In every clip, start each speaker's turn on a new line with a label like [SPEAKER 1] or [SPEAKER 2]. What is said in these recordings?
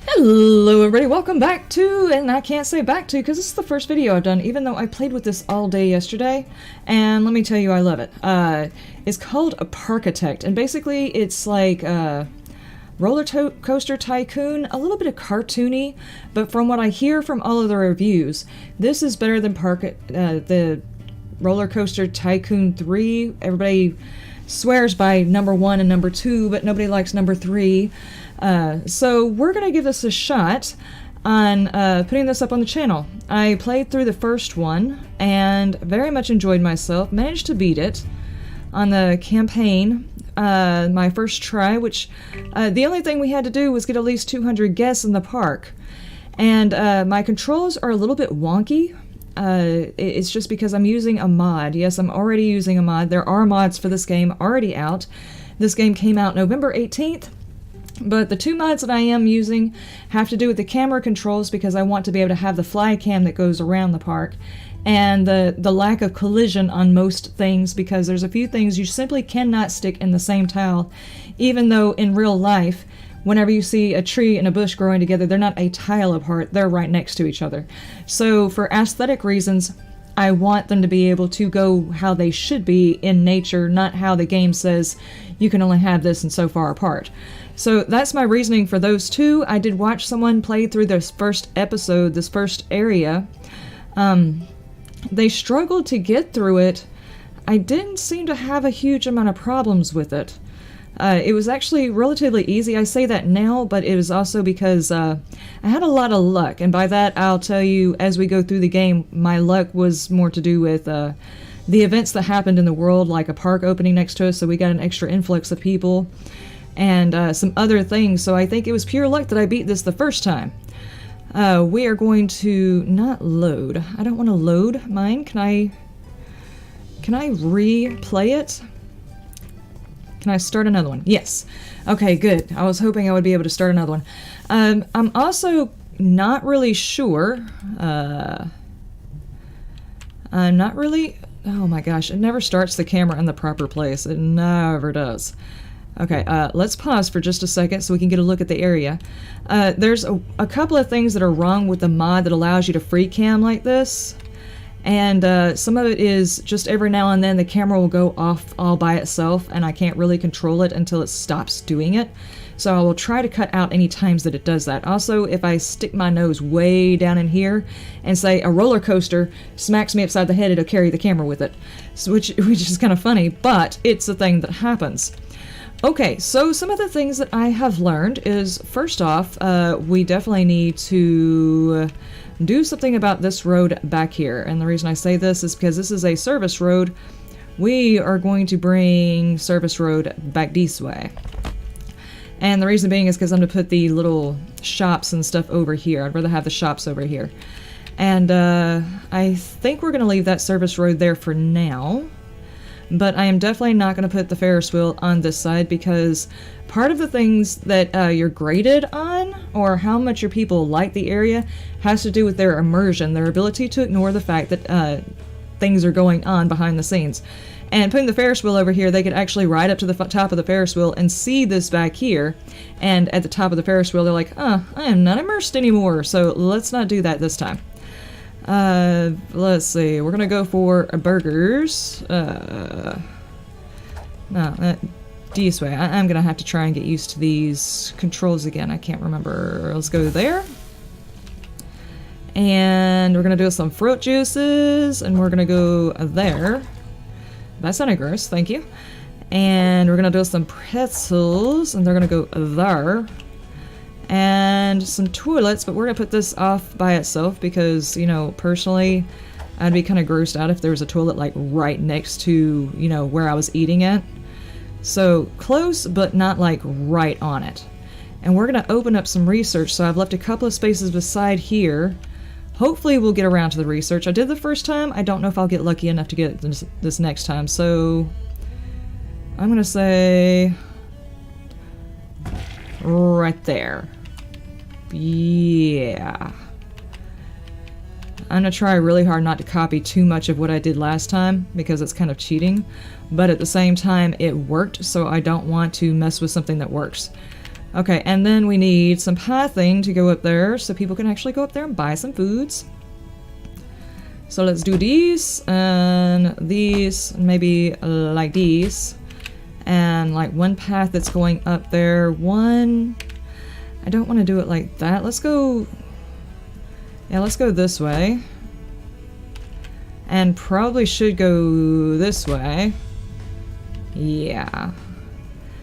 [SPEAKER 1] Hello everybody, welcome back to, and I can't say back to because this is the first video I've done, even though I played with this all day yesterday, and let me tell you I love it. It's called a Parkitect, and basically it's like roller coaster tycoon, a little bit of cartoony, but from what I hear from all of the reviews, this is better than the Roller Coaster Tycoon 3. Everybody swears by number 1 and number 2, but nobody likes number 3. So we're going to give this a shot on putting this up on the channel. I played through the first one and very much enjoyed myself. Managed to beat it on the campaign, my first try, which the only thing we had to do was get at least 200 guests in the park. And my controls are a little bit wonky. It's just because I'm using a mod. Yes, I'm already using a mod. There are mods for this game already out. This game came out November 18th. But the two mods that I am using have to do with the camera controls because I want to be able to have the fly cam that goes around the park, and the lack of collision on most things, because there's a few things you simply cannot stick in the same tile, even though in real life, whenever you see a tree and a bush growing together, they're not a tile apart, they're right next to each other. So for aesthetic reasons, I want them to be able to go how they should be in nature, not how the game says you can only have this and so far apart. So that's my reasoning for those two. I did watch someone play through this first episode, this first area. They struggled to get through it. I didn't seem to have a huge amount of problems with it. It was actually relatively easy. I say that now, but it was also because I had a lot of luck. And by that, I'll tell you, as we go through the game, my luck was more to do with the events that happened in the world, like a park opening next to us, so we got an extra influx of people, and some other things. So I think it was pure luck that I beat this the first time. We are going to not load. I don't want to load mine. Can I replay it? Can I start another one? Yes. Okay, good. I was hoping I would be able to start another one. I'm also not really sure. I'm not really... Oh my gosh, it never starts the camera in the proper place. It never does. Okay, let's pause for just a second so we can get a look at the area. There's a couple of things that are wrong with the mod that allows you to free cam like this. And some of it is just every now and then the camera will go off all by itself and I can't really control it until it stops doing it. So I will try to cut out any times that it does that. Also, if I stick my nose way down in here and say a roller coaster smacks me upside the head, it'll carry the camera with it. So, which is kind of funny, but it's a thing that happens. Okay, so some of the things that I have learned is, first off, we definitely need to do something about this road back here. And the reason I say this is because this is a service road. We are going to bring service road back this way. And the reason being is because I'm going to put the little shops and stuff over here. I'd rather have the shops over here. And I think we're going to leave that service road there for now. But I am definitely not going to put the Ferris wheel on this side because part of the things that you're graded on, or how much your people like the area, has to do with their immersion, their ability to ignore the fact that things are going on behind the scenes. And putting the Ferris wheel over here, they could actually ride up to the top of the Ferris wheel and see this back here. And at the top of the Ferris wheel, they're like, I am not immersed anymore, so let's not do that this time. Let's see, we're gonna go for burgers. No, this way. I'm gonna have to try and get used to these controls again. I can't remember. Let's go there. And we're gonna do some fruit juices, and we're gonna go there. That sounded gross, thank you. And we're gonna do some pretzels, and they're gonna go there. And some toilets, but we're gonna put this off by itself because, you know, personally, I'd be kind of grossed out if there was a toilet like right next to, you know, where I was eating at. So close, but not like right on it. And we're gonna open up some research, so I've left a couple of spaces beside here. Hopefully we'll get around to the research. I did the first time. I don't know if I'll get lucky enough to get this next time, so I'm gonna say right there. Yeah. I'm gonna try really hard not to copy too much of what I did last time because it's kind of cheating, but at the same time it worked, so I don't want to mess with something that works. Okay, and then we need some pathing to go up there so people can actually go up there and buy some foods. So let's do these, and these, maybe like these. And like one path that's going up there, one... I don't want to do it like that. Let's go... Yeah, let's go this way. And probably should go this way. Yeah.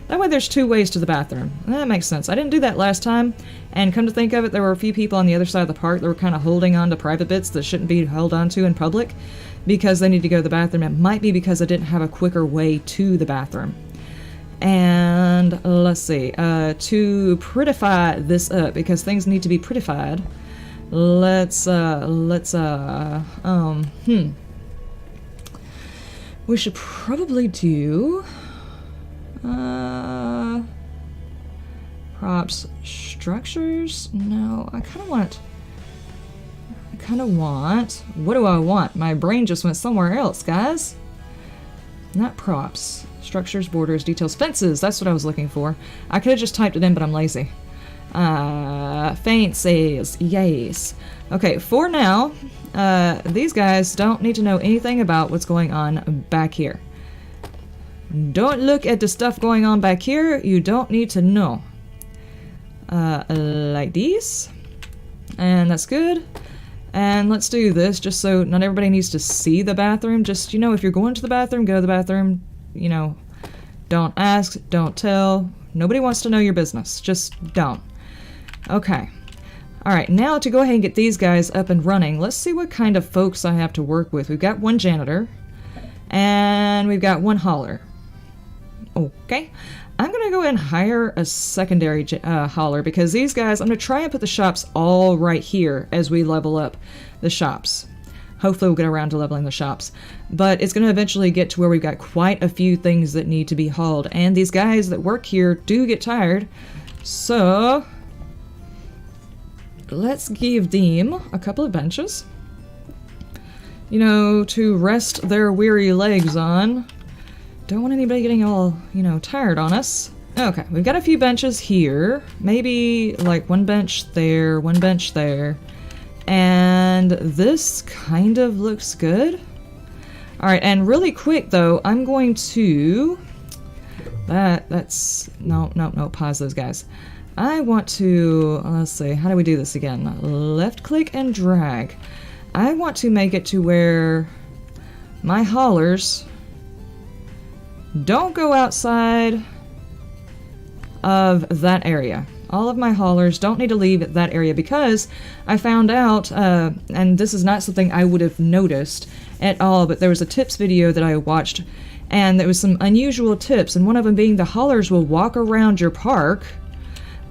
[SPEAKER 1] That way there's 2 ways to the bathroom. That makes sense. I didn't do that last time, and come to think of it, there were a few people on the other side of the park that were kind of holding on to private bits that shouldn't be held on to in public because they need to go to the bathroom. It might be because I didn't have a quicker way to the bathroom. And let's see, to prettify this up, because things need to be prettified, we should probably do... props, structures? No, I kind of want... What do I want? My brain just went somewhere else, guys. Not props. Structures, borders, details, fences. That's what I was looking for. I could have just typed it in, but I'm lazy. Fences. Yes. Okay, for now, these guys don't need to know anything about what's going on back here. Don't look at the stuff going on back here. You don't need to know. Like these. And that's good. And let's do this just so not everybody needs to see the bathroom. Just, you know, if you're going to the bathroom, go to the bathroom. You know, don't ask, don't tell. Nobody wants to know your business. Just don't. Okay. Alright, now to go ahead and get these guys up and running, let's see what kind of folks I have to work with. We've got 1 janitor. And we've got 1 hauler. Okay. I'm going to go ahead and hire a secondary hauler because these guys, I'm going to try and put the shops all right here as we level up the shops. Hopefully we'll get around to leveling the shops. But it's going to eventually get to where we've got quite a few things that need to be hauled. And these guys that work here do get tired. So let's give them a couple of benches. You know, to rest their weary legs on. Don't want anybody getting all, you know, tired on us. Okay, we've got a few benches here. Maybe like 1 bench there, 1 bench there. And this kind of looks good. Alright, and really quick though, I'm going to... No, pause those guys. I want to... Let's see, how do we do this again? Left click and drag. I want to make it to where my haulers don't go outside of that area. All of my haulers don't need to leave that area because I found out, and this is not something I would have noticed at all, but there was a tips video that I watched, and there was some unusual tips, and one of them being the haulers will walk around your park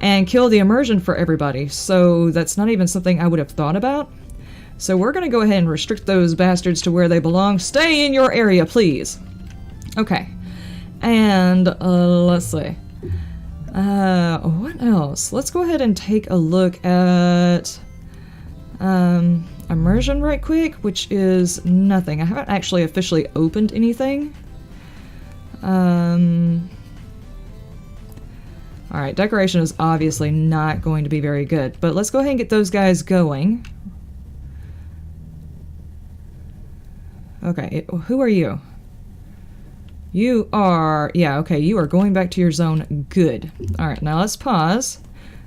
[SPEAKER 1] and kill the immersion for everybody. So that's not even something I would have thought about. So we're going to go ahead and restrict those bastards to where they belong. Stay in your area, please. Okay. And, let's see. What else? Let's go ahead and take a look at, immersion right quick, which is nothing. I haven't actually officially opened anything. Alright, decoration is obviously not going to be very good, but let's go ahead and get those guys going. Okay, who are you? You are... yeah, okay, you are going back to your zone. Good. Alright, now let's pause.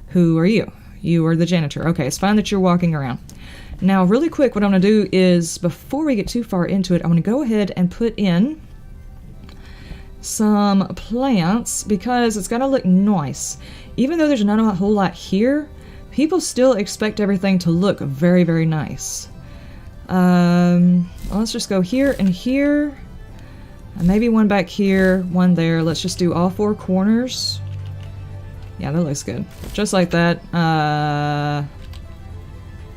[SPEAKER 1] Who are you? You are the janitor. Okay, it's fine that you're walking around. Now, really quick, what I'm going to do is, before we get too far into it, I'm going to go ahead and put in some plants, because it's got to look nice. Even though there's not a whole lot here, people still expect everything to look very, very nice. Let's just go here and here. And maybe one back here, one there. Let's just do all 4 corners. Yeah, that looks good. Just like that.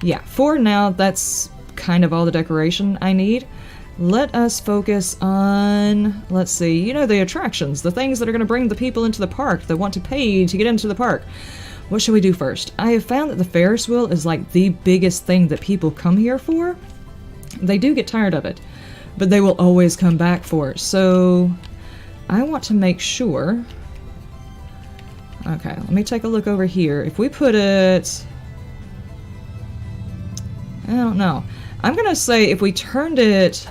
[SPEAKER 1] Yeah, for now, that's kind of all the decoration I need. Let us focus on, let's see, you know, the attractions, the things that are going to bring the people into the park that want to pay to get into the park. What should we do first? I have found that the Ferris wheel is like the biggest thing that people come here for. They do get tired of it, but they will always come back for it. So I want to make sure Okay, let me take a look over here. If we put it... I don't know. I'm gonna say if we turned it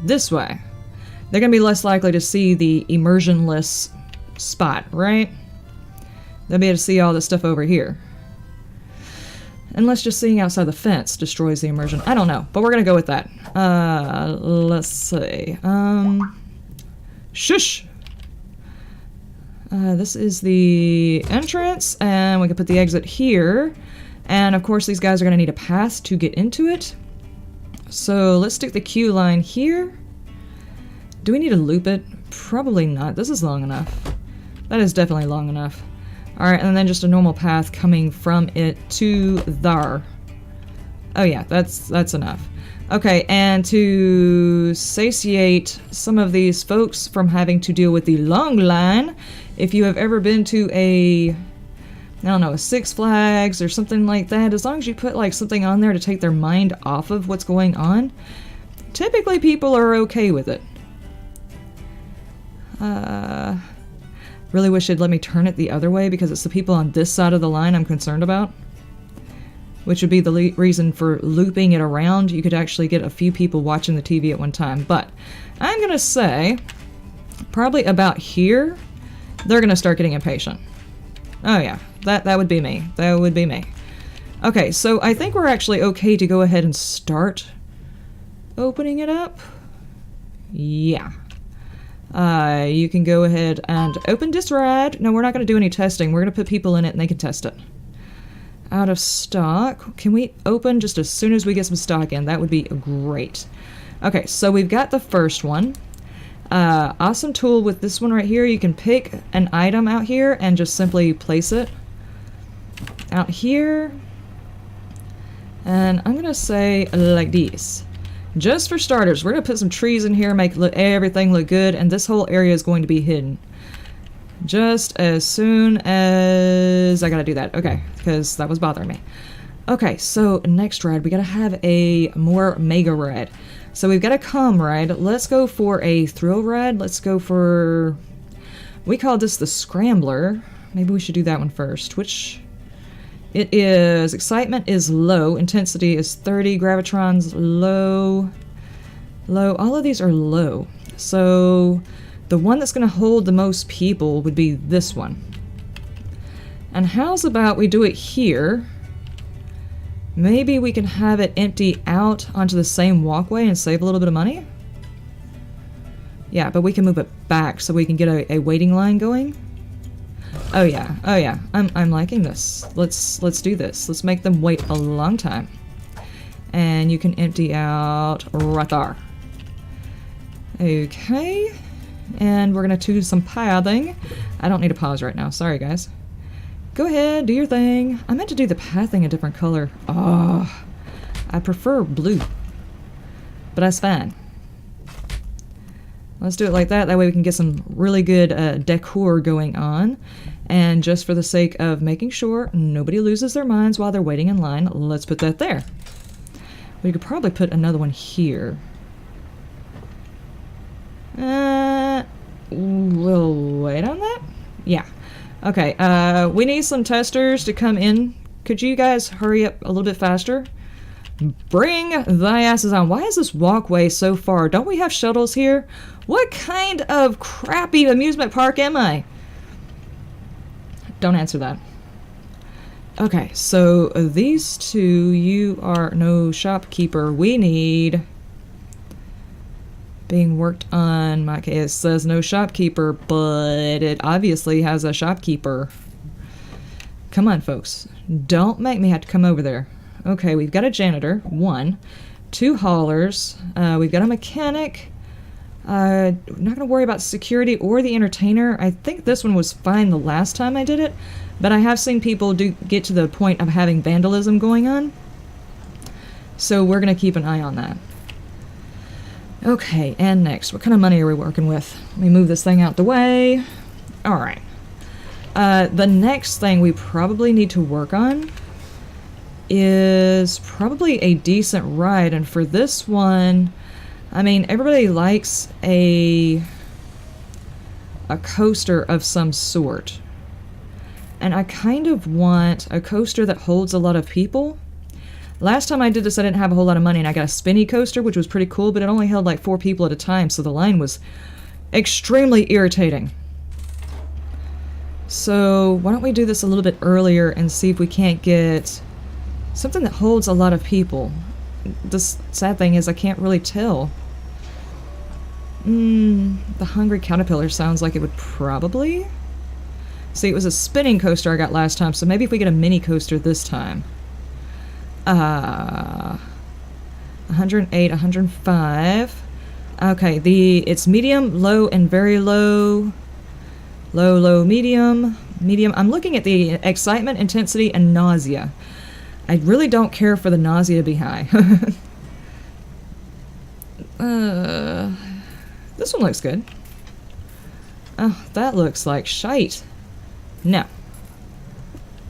[SPEAKER 1] this way, they're gonna be less likely to see the immersionless spot, right? They'll be able to see all this stuff over here. Unless just seeing outside the fence destroys the immersion. I don't know, but we're gonna go with that. Let's see. Shush! This is the entrance, and we can put the exit here. And of course, these guys are gonna need a path to get into it. So let's stick the queue line here. Do we need to loop it? Probably not. This is long enough. That is definitely long enough. Alright, and then just a normal path coming from it to there. Oh yeah, that's enough. Okay, and to satiate some of these folks from having to deal with the long line, if you have ever been to I don't know, a Six Flags or something like that, as long as you put like something on there to take their mind off of what's going on, typically people are okay with it. Really wish it'd let me turn it the other way because it's the people on this side of the line I'm concerned about. Which would be the reason for looping it around. You could actually get a few people watching the TV at one time. But I'm gonna say, probably about here, they're gonna start getting impatient. Oh yeah, that would be me. That would be me. Okay, so I think we're actually okay to go ahead and start opening it up. Yeah. You can go ahead and open this ride. No, we're not going to do any testing. We're going to put people in it and they can test it. Out of stock. Can we open just as soon as we get some stock in? That would be great. Okay, so we've got the first one. Awesome tool with this one right here. You can pick an item out here and just simply place it out here. And I'm going to say like this. Just for starters, we're going to put some trees in here, make everything look good, and this whole area is going to be hidden. Just as soon as I gotta do that. Okay, because that was bothering me. Okay, so next ride, we gotta have a more mega ride. So we've got a calm ride. Let's go for a thrill ride. Let's go for... We call this the Scrambler. Maybe we should do that one first, which... It is, excitement is low, intensity is 30, gravitron's low, all of these are low. So the one that's going to hold the most people would be this one. And how's about we do it here? Maybe we can have it empty out onto the same walkway and save a little bit of money? Yeah, but we can move it back so we can get a waiting line going. Oh yeah, I'm liking this. Let's do this. Let's make them wait a long time. And you can empty out right there. Okay. And we're gonna do some pathing. I don't need to pause right now, sorry guys. Go ahead, do your thing. I meant to do the pathing a different color. Oh, I prefer blue. But that's fine. Let's do it like that, that way we can get some really good decor going on. And just for the sake of making sure nobody loses their minds while they're waiting in line, let's put that there. We could probably put another one here. We'll wait on that? Yeah. Okay, we need some testers to come in. Could you guys hurry up a little bit faster? Bring thy asses on. Why is this walkway so far? Don't we have shuttles here? What kind of crappy amusement park am I? Don't answer that. Okay, so these two, you are no shopkeeper. We need... Being worked on. My case says no shopkeeper, but it obviously has a shopkeeper. Come on, folks. Don't make me have to come over there. Okay, we've got a janitor, 1. 2 haulers. We've got a mechanic. Not going to worry about security or the entertainer. I think this one was fine the last time I did it, but I have seen people get to the point of having vandalism going on. So we're going to keep an eye on that. Okay, and next, what kind of money are we working with? Let me move this thing out the way. Alright. The next thing we probably need to work on is probably a decent ride, and for this one, I mean, everybody likes a coaster of some sort. And I kind of want a coaster that holds a lot of people. Last time I did this, I didn't have a whole lot of money, and I got a spinny coaster, which was pretty cool, but it only held like 4 people at a time, so the line was extremely irritating. So why don't we do this a little bit earlier and see if we can't get something that holds a lot of people. The sad thing is I can't really tell. The Hungry Caterpillar sounds like it would probably... See, it was a spinning coaster I got last time, so maybe if we get a mini coaster this time. 108, 105. Okay, it's medium, low, and very low. Low, low, medium, medium. I'm looking at the excitement, intensity, and nausea. I really don't care for the nausea to be high. This one looks good. Oh, that looks like shite. No.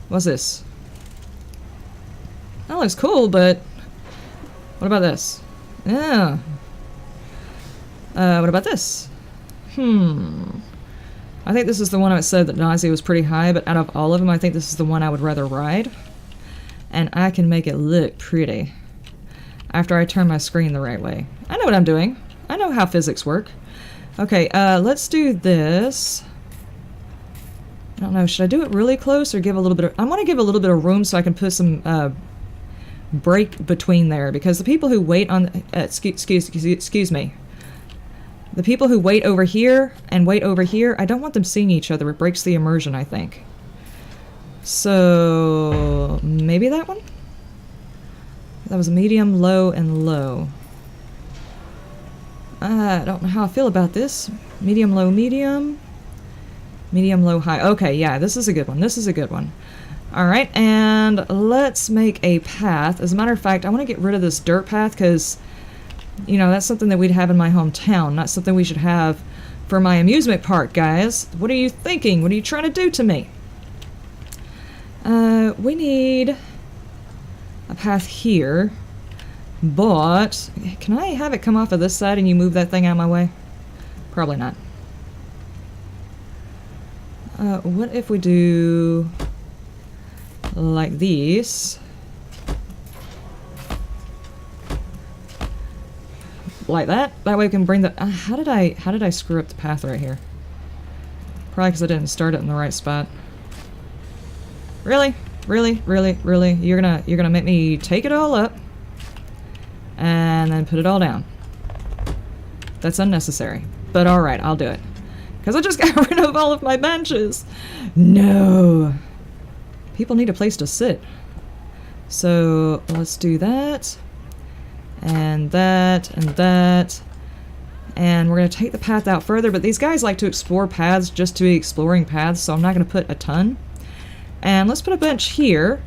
[SPEAKER 1] What's this? That looks cool, but what about this? Yeah. What about this? I think this is the one I said that nausea was pretty high, but out of all of them, I think this is the one I would rather ride. And I can make it look pretty after I turn my screen the right way. I know what I'm doing. I know how physics work. Okay, let's do this. I don't know, should I do it really close or give a little bit of... I want to give a little bit of room so I can put some break between there, because the people who wait on... excuse me. The people who wait over here and wait over here, I don't want them seeing each other. It breaks the immersion, I think. So... maybe that one? That was medium, low, and low. I don't know how I feel about this. Medium, low, medium. Medium, low, high. Okay, yeah, this is a good one. This is a good one. Alright, and let's make a path. As a matter of fact, I want to get rid of this dirt path because, you know, that's something that we'd have in my hometown, not something we should have for my amusement park, guys. What are you thinking? What are you trying to do to me? We need a path here, but can I have it come off of this side and you move that thing out of my way? Probably not. What if we do like these? Like that? That way we can bring the... how did I screw up the path right here? Probably because I didn't start it in the right spot. Really? Really? Really? Really? You're gonna make me take it all up and then put it all down. That's unnecessary. But alright, I'll do it. Because I just got rid of all of my benches. No. People need a place to sit. So let's do that. And that, and that. And we're going to take the path out further, but these guys like to explore paths just to be exploring paths, so I'm not going to put a ton. And let's put a bench here.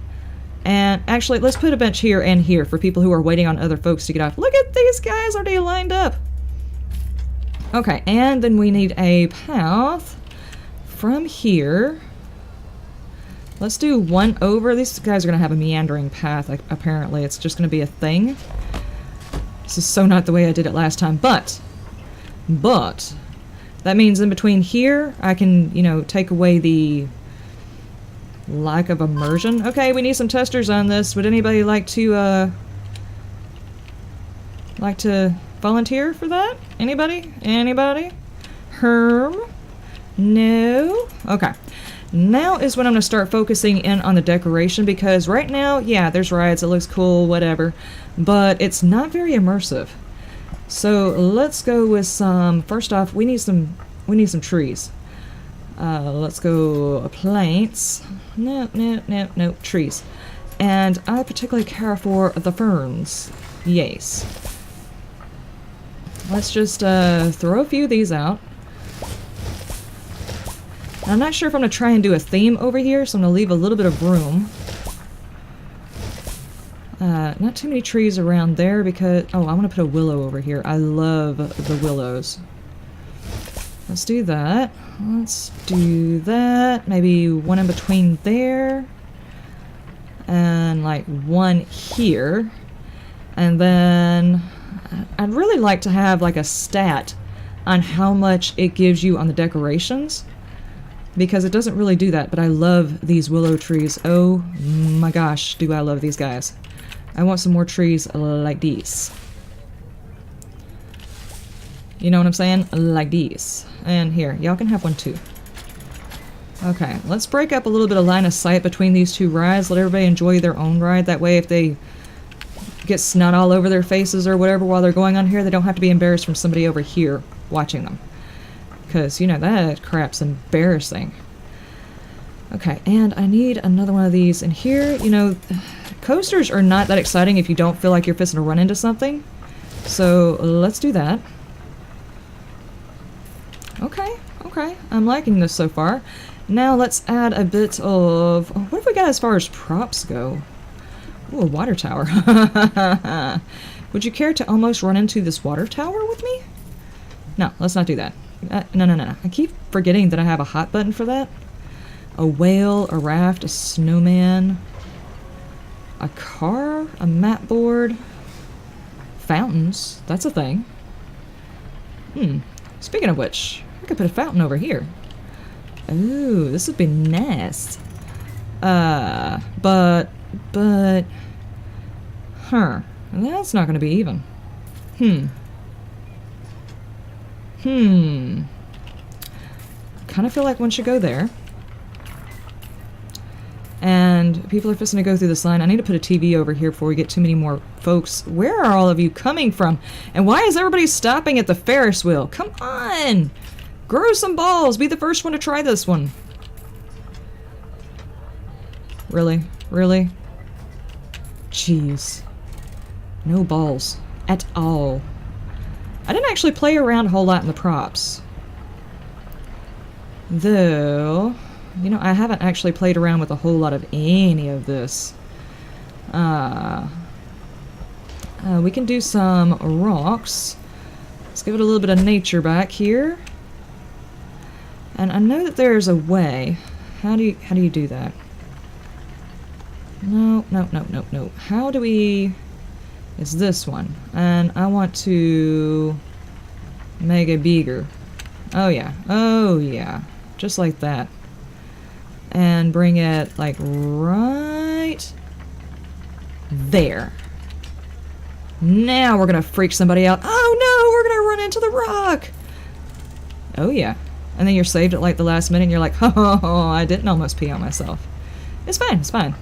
[SPEAKER 1] And actually, let's put a bench here and here for people who are waiting on other folks to get off. Look at these guys already lined up. Okay, and then we need a path from here. Let's do one over. These guys are going to have a meandering path, apparently. It's just going to be a thing. This is so not the way I did it last time, but that means in between here, I can, you know, take away the lack of immersion. Okay, we need some testers on this. Would anybody like to volunteer for that? Anybody? Anybody? Herm? No? Okay. Now is when I'm going to start focusing in on the decoration, because right now, yeah, there's rides, it looks cool, whatever, but it's not very immersive. So let's go with some, first off, we need some trees. Let's go plants. No, trees. And I particularly care for the ferns. Yes. Let's just throw a few of these out. I'm not sure if I'm going to try and do a theme over here, so I'm going to leave a little bit of room. Not too many trees around there because... oh, I want to put a willow over here. I love the willows. Let's do that. Let's do that. Maybe one in between there. And like one here. And then I'd really like to have like a stat on how much it gives you on the decorations. because it doesn't really do that, but I love these willow trees. Oh my gosh, do I love these guys. I want some more trees like these. You know what I'm saying? Like these. And here, y'all can have one too. Okay, let's break up a little bit of line of sight between these two rides. Let everybody enjoy their own ride. That way if they get snot all over their faces or whatever while they're going on here, they don't have to be embarrassed from somebody over here watching them. Because, you know, that crap's embarrassing. Okay, and I need another one of these in here. You know, coasters are not that exciting if you don't feel like you're fixing to run into something. So, let's do that. Okay, okay. I'm liking this so far. Now let's add a bit of... Oh, what have we got as far as props go? Ooh, a water tower. Would you care to almost run into this water tower with me? No, let's not do that. No. I keep forgetting that I have a hot button for that. A whale, a raft, a snowman, a car, a mat board, fountains. That's a thing. Speaking of which, I could put a fountain over here. Ooh, this would be nice. But... Huh. That's not gonna be even. Kinda feel like one should go there. And people are fixing to go through this line. I need to put a TV over here before we get too many more folks. Where are all of you coming from? And why is everybody stopping at the Ferris wheel? Come on! Grow some balls! Be the first one to try this one. Really? Really? Jeez. No balls. At all. I didn't actually play around a whole lot in the props. Though, you know, I haven't actually played around with a whole lot of any of this. We can do some rocks. Let's give it a little bit of nature back here. And I know that there's a way. How do you do that? No. How do we... It's this one. And I want to make it bigger. Oh yeah. Just like that. And bring it like right there. Now we're gonna freak somebody out. Oh no, we're gonna run into the rock. Oh yeah. And then you're saved at like the last minute and you're like, oh, I didn't almost pee on myself. It's fine.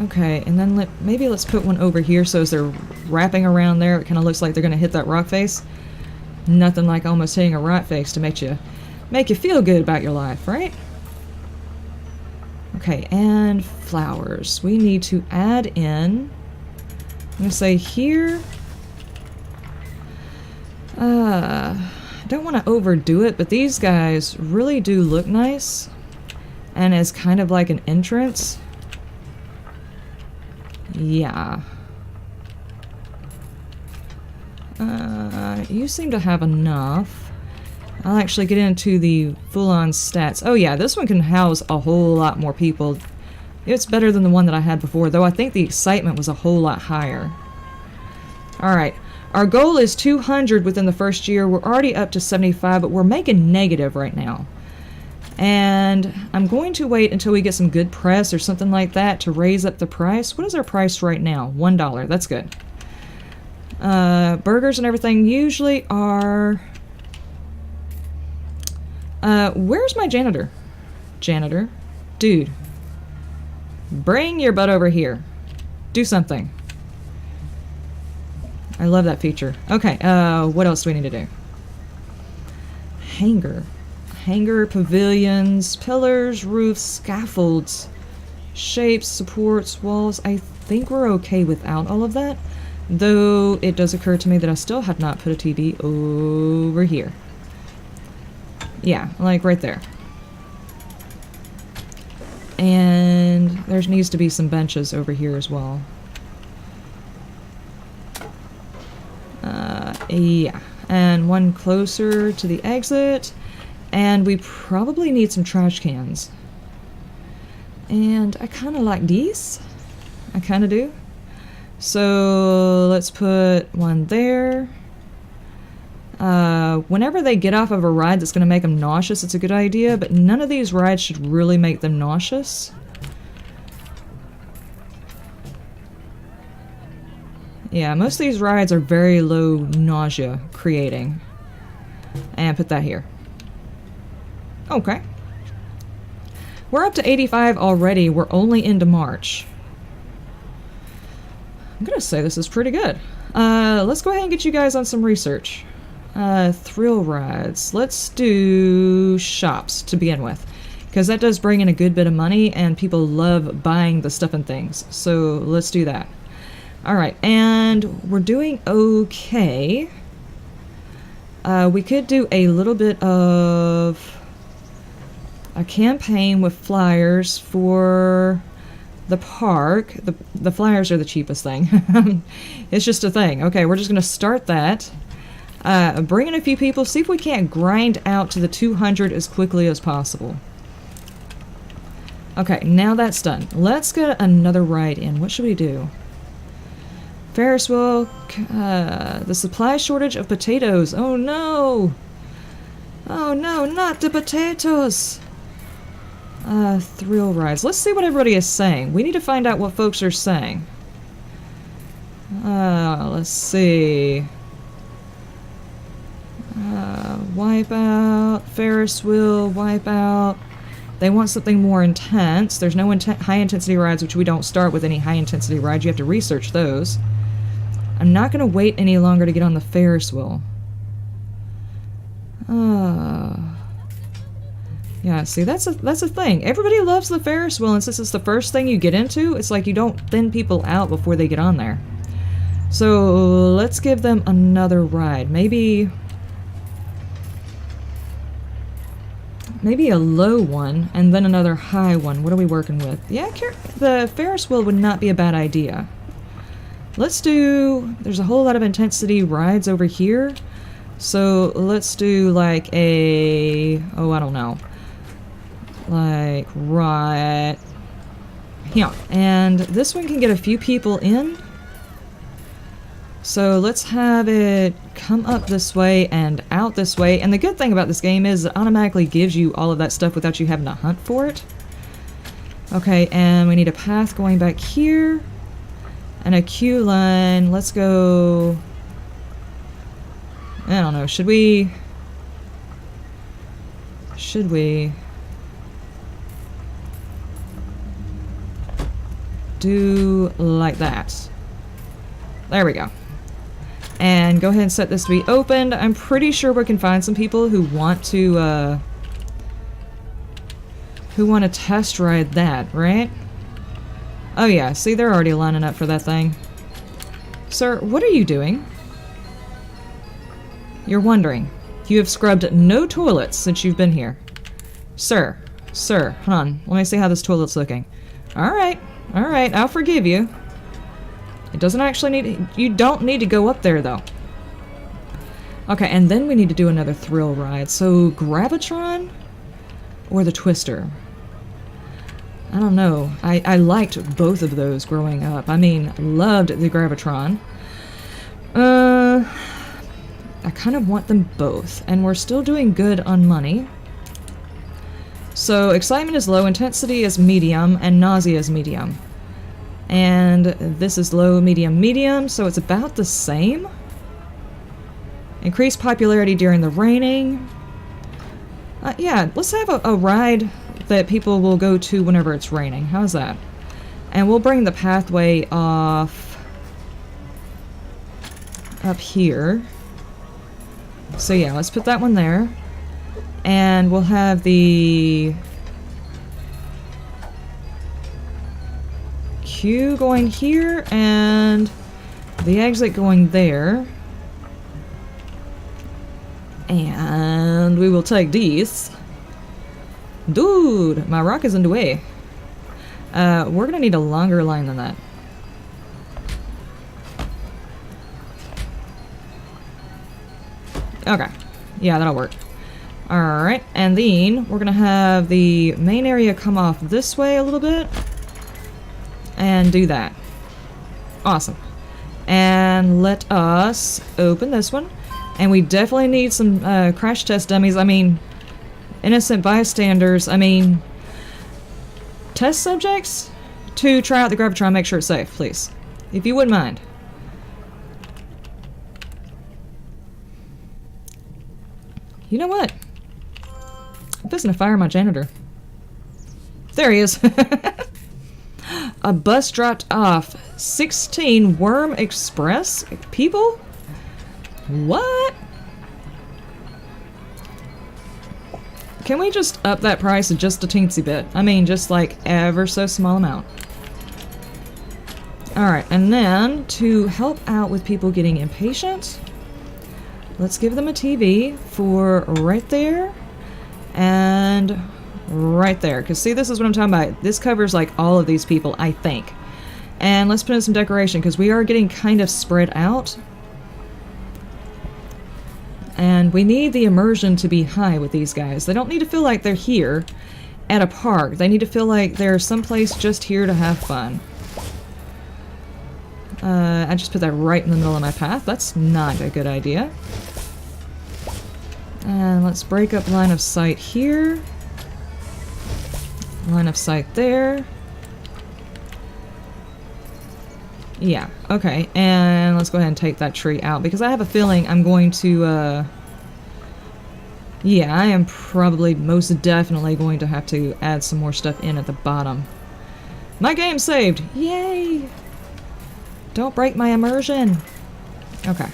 [SPEAKER 1] Okay, and then maybe let's put one over here so as they're wrapping around there, it kind of looks like they're going to hit that rock face. Nothing like almost hitting a rock face to make you feel good about your life, right? Okay, and flowers. We need to add in, I'm going to say here, I don't want to overdo it, but these guys really do look nice. And as kind of like an entrance. Yeah. You seem to have enough. I'll actually get into the full-on stats. Oh yeah, this one can house a whole lot more people. It's better than the one that I had before, though I think the excitement was a whole lot higher. Alright, our goal is 200 within the first year. We're already up to 75, but we're making negative right now. And I'm going to wait until we get some good press or something like that to raise up the price. What is our price right now? $1. That's good. Burgers and everything usually are... where's my janitor? Janitor? Dude. Bring your butt over here. Do something. I love that feature. Okay, what else do we need to do? Hanger, pavilions, pillars, roofs, scaffolds, shapes, supports, walls. I think we're okay without all of that. Though it does occur to me that I still have not put a TV over here. Yeah, like right there. And there needs to be some benches over here as well. Yeah. And one closer to the exit. And we probably need some trash cans. And I kind of like these. I kind of do. So let's put one there. Whenever they get off of a ride that's going to make them nauseous, it's a good idea, but none of these rides should really make them nauseous. Yeah, most of these rides are very low nausea creating. And put that here. Okay. We're up to 85 already. We're only into March. I'm gonna say this is pretty good. Let's go ahead and get you guys on some research. Thrill rides. Let's do shops to begin with, because that does bring in a good bit of money and people love buying the stuff and things. So let's do that. Alright, and we're doing okay. We could do a little bit of a campaign with flyers for the park. The flyers are the cheapest thing. It's just a thing. Okay, we're just going to start that. Bring in a few people, see if we can't grind out to the 200 as quickly as possible. Okay, now that's done. Let's get another ride in. What should we do? Ferris wheel, the supply shortage of potatoes. Oh no! Oh no, not the potatoes! Thrill rides. Let's see what everybody is saying. We need to find out what folks are saying. Let's see. Wipeout, Ferris wheel, wipeout. They want something more intense. There's no high intensity rides, which we don't start with any high intensity rides. You have to research those. I'm not going to wait any longer to get on the Ferris wheel. Yeah, see, that's a thing. Everybody loves the Ferris wheel, and since it's the first thing you get into, it's like you don't thin people out before they get on there. So let's give them another ride. Maybe a low one, and then another high one. What are we working with? Yeah, the Ferris wheel would not be a bad idea. Let's do... There's a whole lot of intensity rides over here. So let's do like a... Oh, I don't know. Like right here. And this one can get a few people in. So let's have it come up this way and out this way. And the good thing about this game is it automatically gives you all of that stuff without you having to hunt for it. Okay, and we need a path going back here. And a queue line. Let's go... I don't know. Should we do like that? There we go. And go ahead and set this to be opened. I'm pretty sure we can find some people who want to test ride that, right? Oh yeah, see, they're already lining up for that thing. Sir, what are you doing? You're wondering. You have scrubbed no toilets since you've been here. Sir, hold on. Let me see how this toilet's looking. Alright, I'll forgive you. It doesn't actually need... You don't need to go up there, though. Okay, and then we need to do another thrill ride. So, Gravitron? Or the Twister? I don't know. I liked both of those growing up. I mean, loved the Gravitron. I kind of want them both. And we're still doing good on money. So, excitement is low, intensity is medium, and nausea is medium. And this is low, medium, medium, so it's about the same. Increased popularity during the raining. Yeah, let's have a ride that people will go to whenever it's raining. How's that? And we'll bring the pathway off up here. So yeah, let's put that one there. And we'll have the queue going here and the exit going there. And we will take these. Dude, my rock is in the way. We're gonna need a longer line than that. Okay. Yeah, that'll work. Alright, and then we're gonna have the main area come off this way a little bit. And do that. Awesome. And let us open this one. And we definitely need some crash test dummies. I mean, innocent bystanders. I mean, test subjects to try out the Gravitron, make sure it's safe, please. If you wouldn't mind. You know what? I'm just gonna fire my janitor. There he is. A bus dropped off 16 Worm Express people? What? Can we just up that price just a teensy bit? I mean, just like ever so small amount. Alright, and then to help out with people getting impatient, let's give them a TV for right there and right there. Because see, this is what I'm talking about. This covers like all of these people, I think. And let's put in some decoration because we are getting kind of spread out. And we need the immersion to be high with these guys. They don't need to feel like they're here at a park. They need to feel like they're someplace just here to have fun. I just put that right in the middle of my path. That's not a good idea. And let's break up line of sight here. Line of sight there. Yeah, okay. And let's go ahead and take that tree out because I have a feeling I'm going to, yeah, I am probably most definitely going to have to add some more stuff in at the bottom. My game saved! Yay! Don't break my immersion! Okay.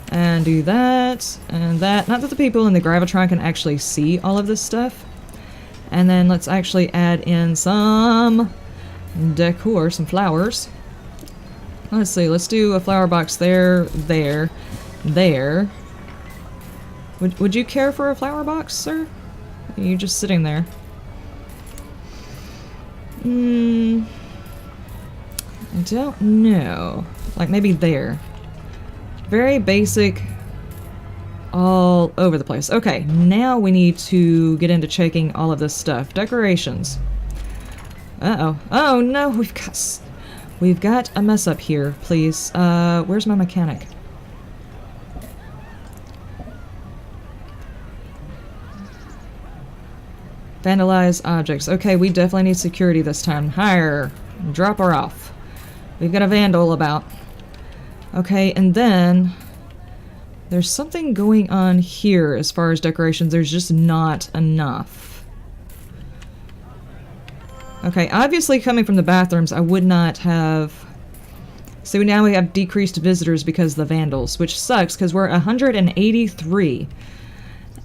[SPEAKER 1] And do that, and that. Not that the people in the Gravitron can actually see all of this stuff. And then let's actually add in some decor, some flowers. Let's see, let's do a flower box there, there, there. Would you care for a flower box, sir? Are you just sitting there? I don't know. Like maybe there. Very basic. All over the place. Okay, now we need to get into checking all of this stuff. Decorations. Uh-oh. Oh no, we've got a mess up here, please. Where's my mechanic? Vandalize objects. Okay, we definitely need security this time. Hire. Drop her off. We've got a vandal about. Okay, and then there's something going on here as far as decorations. There's just not enough. Okay, obviously coming from the bathrooms, I would not have... So now we have decreased visitors because of the vandals, which sucks because we're 183.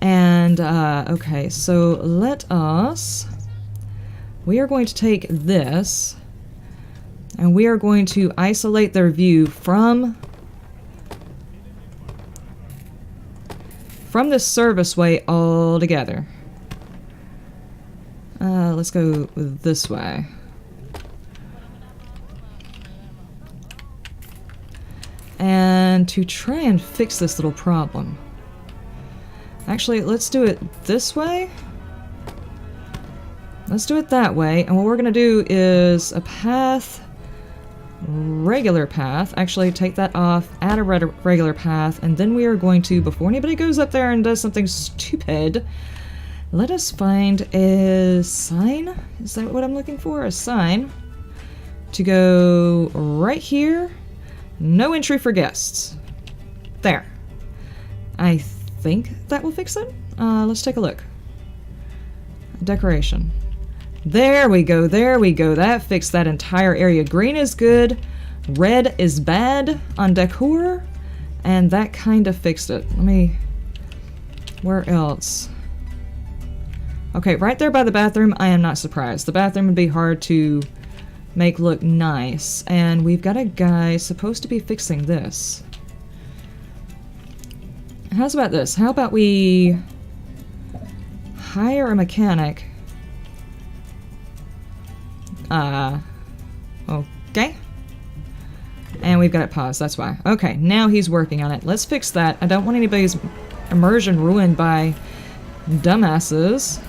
[SPEAKER 1] And, okay, so let us... We are going to take this, and we are going to isolate their view from this service way altogether. Let's go this way. And to try and fix this little problem. Actually, let's do it this way. Let's do it that way. And what we're going to do is a path, regular path. Actually, take that off, add a regular path, and then we are going to, before anybody goes up there and does something stupid, let us find a sign. Is that what I'm looking for? A sign to go right here. No entry for guests. There. I think that will fix it. Let's take a look. Decoration. There we go, there we go. That fixed that entire area. Green is good, red is bad on decor, and that kind of fixed it. Let me... Where else? Okay, right there by the bathroom, I am not surprised. The bathroom would be hard to make look nice, and we've got a guy supposed to be fixing this. How's about this? How about we hire a mechanic? Okay. And we've got it paused, that's why. Okay, now he's working on it. Let's fix that. I don't want anybody's immersion ruined by dumbasses.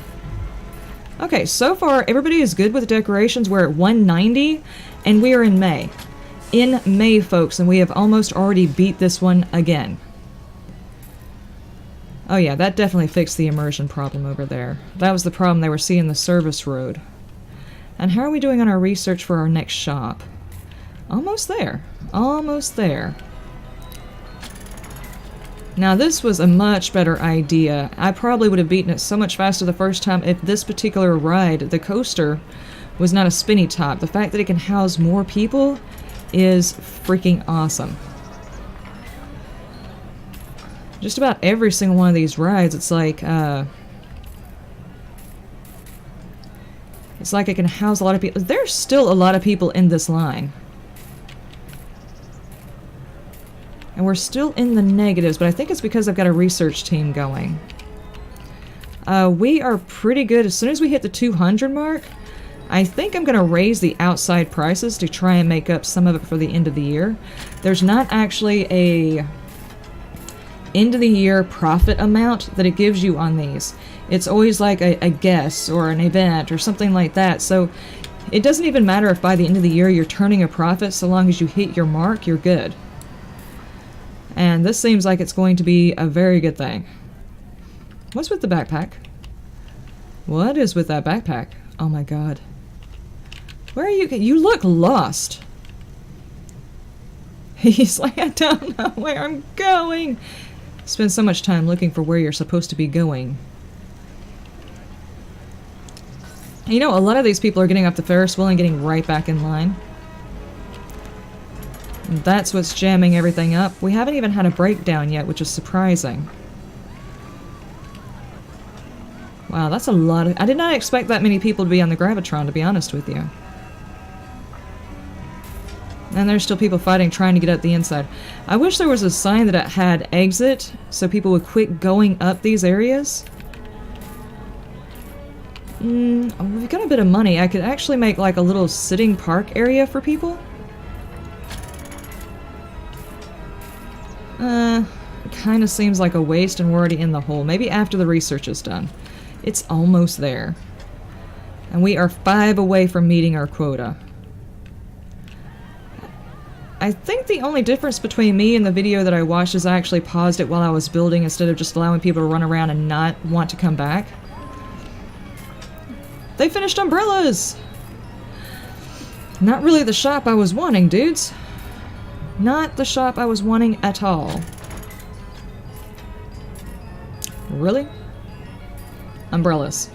[SPEAKER 1] Okay, so far everybody is good with the decorations. We're at 190, and we are in May. In May, folks, and we have almost already beat this one again. Oh yeah, that definitely fixed the immersion problem over there. That was the problem they were seeing the service road. And how are we doing on our research for our next shop? Almost there. Almost there. Now this was a much better idea. I probably would have beaten it so much faster the first time if this particular ride, the coaster, was not a spinny top. The fact that it can house more people is freaking awesome. Just about every single one of these rides, it's like it can house a lot of people. There's still a lot of people in this line. And we're still in the negatives, but I think it's because I've got a research team going. We are pretty good. As soon as we hit the 200 mark, I think I'm going to raise the outside prices to try and make up some of it for the end of the year. There's not actually a end of the year profit amount that it gives you on these. It's always like a guess or an event or something like that. So it doesn't even matter if by the end of the year you're turning a profit. So long as you hit your mark, you're good. And this seems like it's going to be a very good thing. What's with the backpack? What is with that backpack? Oh my god. Where are you? You look lost. He's like, I don't know where I'm going. Spend so much time looking for where you're supposed to be going. You know, a lot of these people are getting off the Ferris wheel and getting right back in line. And that's what's jamming everything up. We haven't even had a breakdown yet, which is surprising. Wow, that's a lot of... I did not expect that many people to be on the Gravitron, to be honest with you. And there's still people fighting, trying to get out the inside. I wish there was a sign that it had exit, so people would quit going up these areas. We've got a bit of money. I could actually make like a little sitting park area for people. It kind of seems like a waste and we're already in the hole. Maybe after the research is done. It's almost there. And we are 5 away from meeting our quota. I think the only difference between me and the video that I watched is I actually paused it while I was building instead of just allowing people to run around and not want to come back. They finished umbrellas! Not really the shop I was wanting, dudes. Not the shop I was wanting at all. Really? Umbrellas.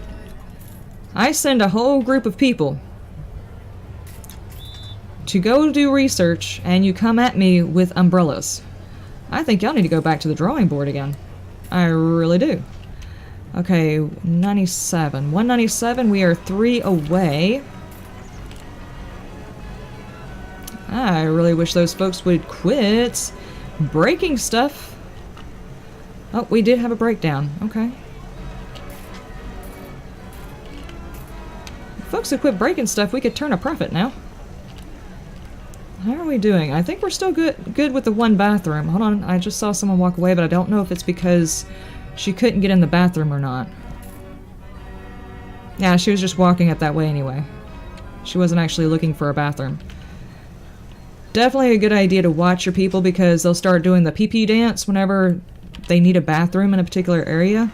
[SPEAKER 1] I send a whole group of people to go do research, and you come at me with umbrellas. I think y'all need to go back to the drawing board again. I really do. Okay, 97. 197, we are 3 away. I really wish those folks would quit breaking stuff. Oh, we did have a breakdown. Okay. If folks would quit breaking stuff, we could turn a profit now. How are we doing? I think we're still good with the one bathroom. Hold on, I just saw someone walk away, but I don't know if it's because she couldn't get in the bathroom or not. Yeah, she was just walking up that way anyway. She wasn't actually looking for a bathroom. Definitely a good idea to watch your people because they'll start doing the pee-pee dance whenever they need a bathroom in a particular area.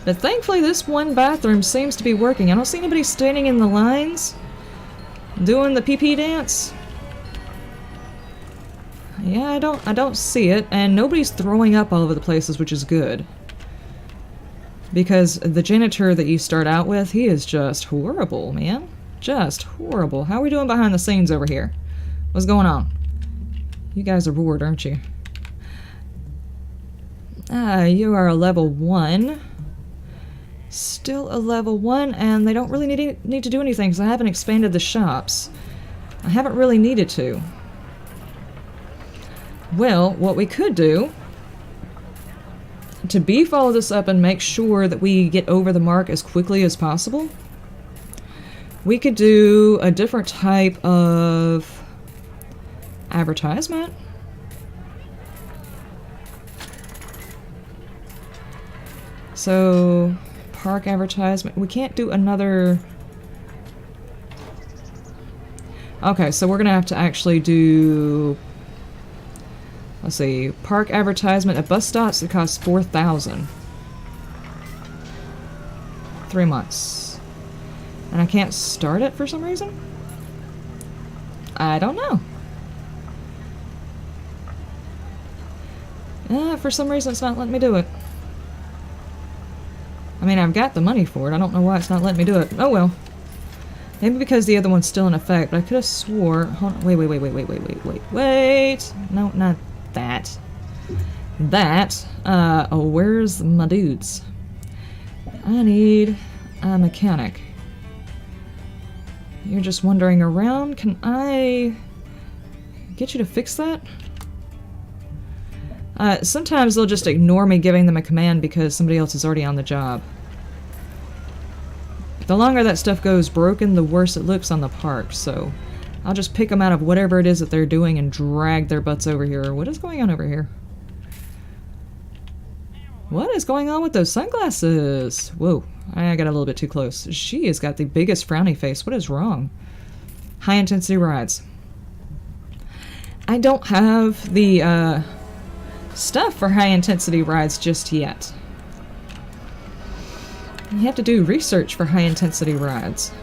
[SPEAKER 1] But thankfully this one bathroom seems to be working. I don't see anybody standing in the lines doing the pee-pee dance. Yeah, I don't see it, and nobody's throwing up all over the places, which is good. Because the janitor that you start out with, he is just horrible, man. Just horrible. How are we doing behind the scenes over here? What's going on? You guys are bored, aren't you? You are a level 1. Still a level 1, and they don't really need to do anything because I haven't expanded the shops. I haven't really needed to. Well, what we could do to beef all of this up and make sure that we get over the mark as quickly as possible, we could do a different type of advertisement. So, park advertisement. We can't do another... Okay, so we're gonna have to actually do... Let's see. Park advertisement at bus stops, it costs $4,000. 3 months. And I can't start it for some reason? I don't know. For some reason it's not letting me do it. I mean, I've got the money for it. I don't know why it's not letting me do it. Oh well. Maybe because the other one's still in effect, but I could have swore... Hold on. Wait. No, not that. That. Oh, where's my dudes? I need a mechanic. You're just wandering around. Can I get you to fix that? Sometimes they'll just ignore me giving them a command because somebody else is already on the job. The longer that stuff goes broken, the worse it looks on the park, so I'll just pick them out of whatever it is that they're doing and drag their butts over here. What is going on over here? What is going on with those sunglasses? Whoa, I got a little bit too close. She has got the biggest frowny face. What is wrong? High intensity rides. I don't have the stuff for high intensity rides just yet. You have to do research for high intensity rides.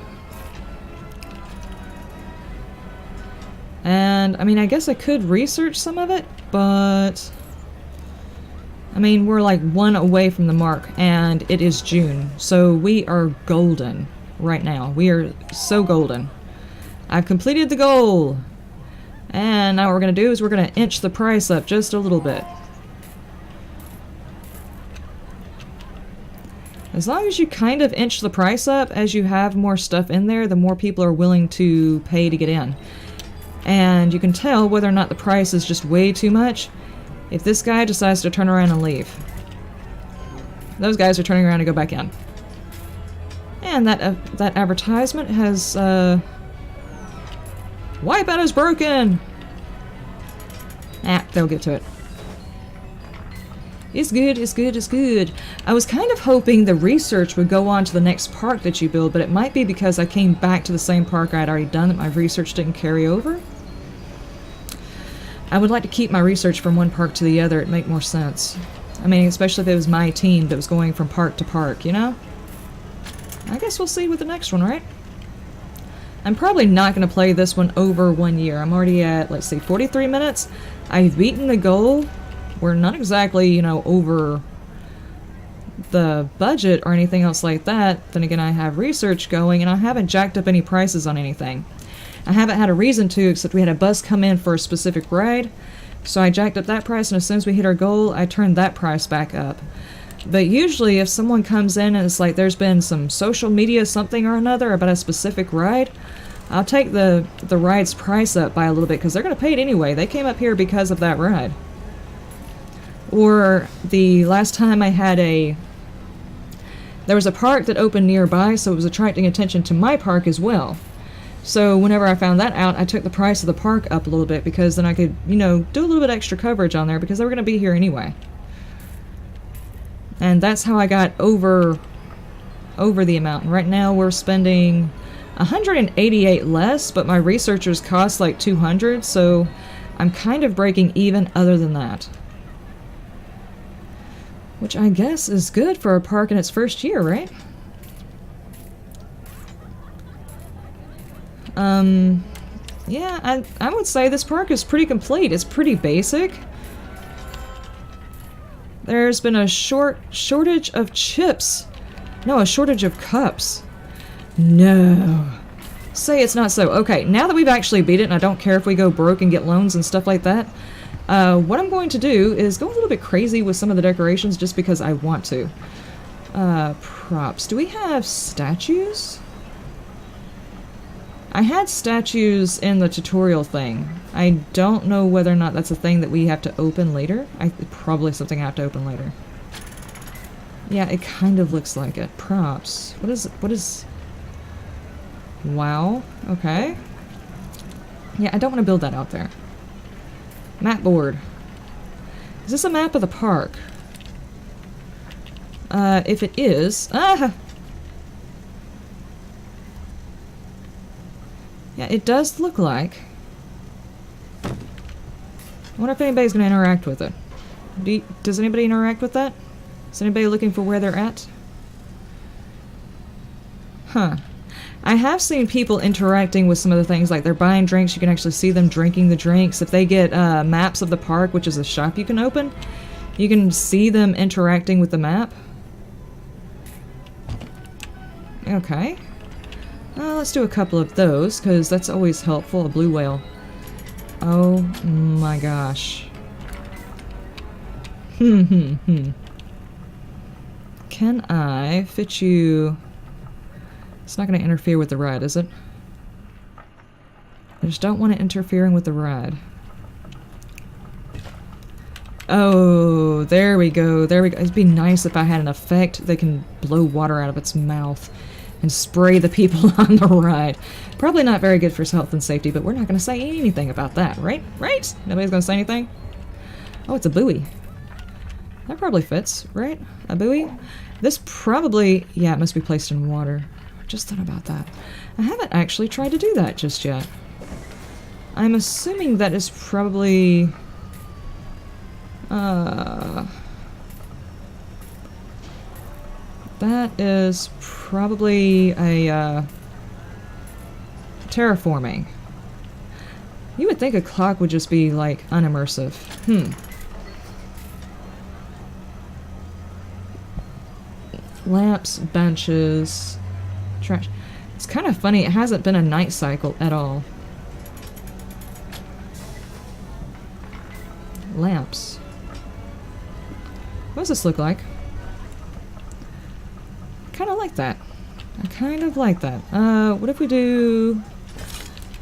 [SPEAKER 1] And, I mean, I guess I could research some of it, but... I mean, we're like 1 away from the mark, and it is June, so we are golden right now. We are so golden. I've completed the goal! And now what we're going to do is we're going to inch the price up just a little bit. As long as you kind of inch the price up as you have more stuff in there, the more people are willing to pay to get in. And you can tell whether or not the price is just way too much if this guy decides to turn around and leave. Those guys are turning around to go back in. And that advertisement has, Wipeout is broken! They'll get to it. It's good, it's good, it's good. I was kind of hoping the research would go on to the next park that you build, but it might be because I came back to the same park I had already done that my research didn't carry over. I would like to keep my research from one park to the other. It'd make more sense. I mean, especially if it was my team that was going from park to park, you know? I guess we'll see with the next one, right? I'm probably not going to play this one over 1 year. I'm already at, let's see, 43 minutes. I've beaten the goal. We're not exactly, you know, over the budget or anything else like that. Then again, I have research going, and I haven't jacked up any prices on anything. I haven't had a reason to, except we had a bus come in for a specific ride, so I jacked up that price, and as soon as we hit our goal, I turned that price back up. But usually, if someone comes in and it's like there's been some social media something or another about a specific ride, I'll take the ride's price up by a little bit, because they're going to pay it anyway. They came up here because of that ride. Or the last time I had there was a park that opened nearby, so it was attracting attention to my park as well. So whenever I found that out, I took the price of the park up a little bit, because then I could, you know, do a little bit extra coverage on there, because they were going to be here anyway. And that's how I got over the amount. And right now we're spending 188 less, but my researchers cost like 200, so I'm kind of breaking even other than that. Which I guess is good for a park in its first year, right? Yeah, I would say this park is pretty complete. It's pretty basic. There's been a shortage of chips. No, a shortage of cups. No. Say it's not so. Okay, now that we've actually beat it, and I don't care if we go broke and get loans and stuff like that, what I'm going to do is go a little bit crazy with some of the decorations just because I want to. Props. Do we have statues? I had statues in the tutorial thing. I don't know whether or not that's a thing that we have to open later. Probably something I have to open later. Yeah, it kind of looks like it. Props. What is... Wow. Okay. Yeah, I don't want to build that out there. Map board. Is this a map of the park? If it is... Yeah, it does look like... I wonder if anybody's going to interact with it. Does anybody interact with that? Is anybody looking for where they're at? Huh. I have seen people interacting with some of the things, like they're buying drinks, you can actually see them drinking the drinks. If they get maps of the park, which is a shop you can open, you can see them interacting with the map. Okay. Let's do a couple of those, because that's always helpful. A blue whale. Oh my gosh. Can I fit you... It's not going to interfere with the ride, is it? I just don't want it interfering with the ride. Oh, there we go, there we go. It'd be nice if I had an effect that can blow water out of its mouth and spray the people on the ride. Probably not very good for health and safety, but we're not going to say anything about that, right? Right? Nobody's going to say anything? Oh, it's a buoy. That probably fits, right? A buoy? This probably... Yeah, it must be placed in water. Just thought about that. I haven't actually tried to do that just yet. I'm assuming that is probably... that is probably a, terraforming. You would think a clock would just be, like, unimmersive. Lamps, benches, trash. It's kind of funny, it hasn't been a night cycle at all. Lamps. What does this look like? Kind of like that. I kind of like that. What if we do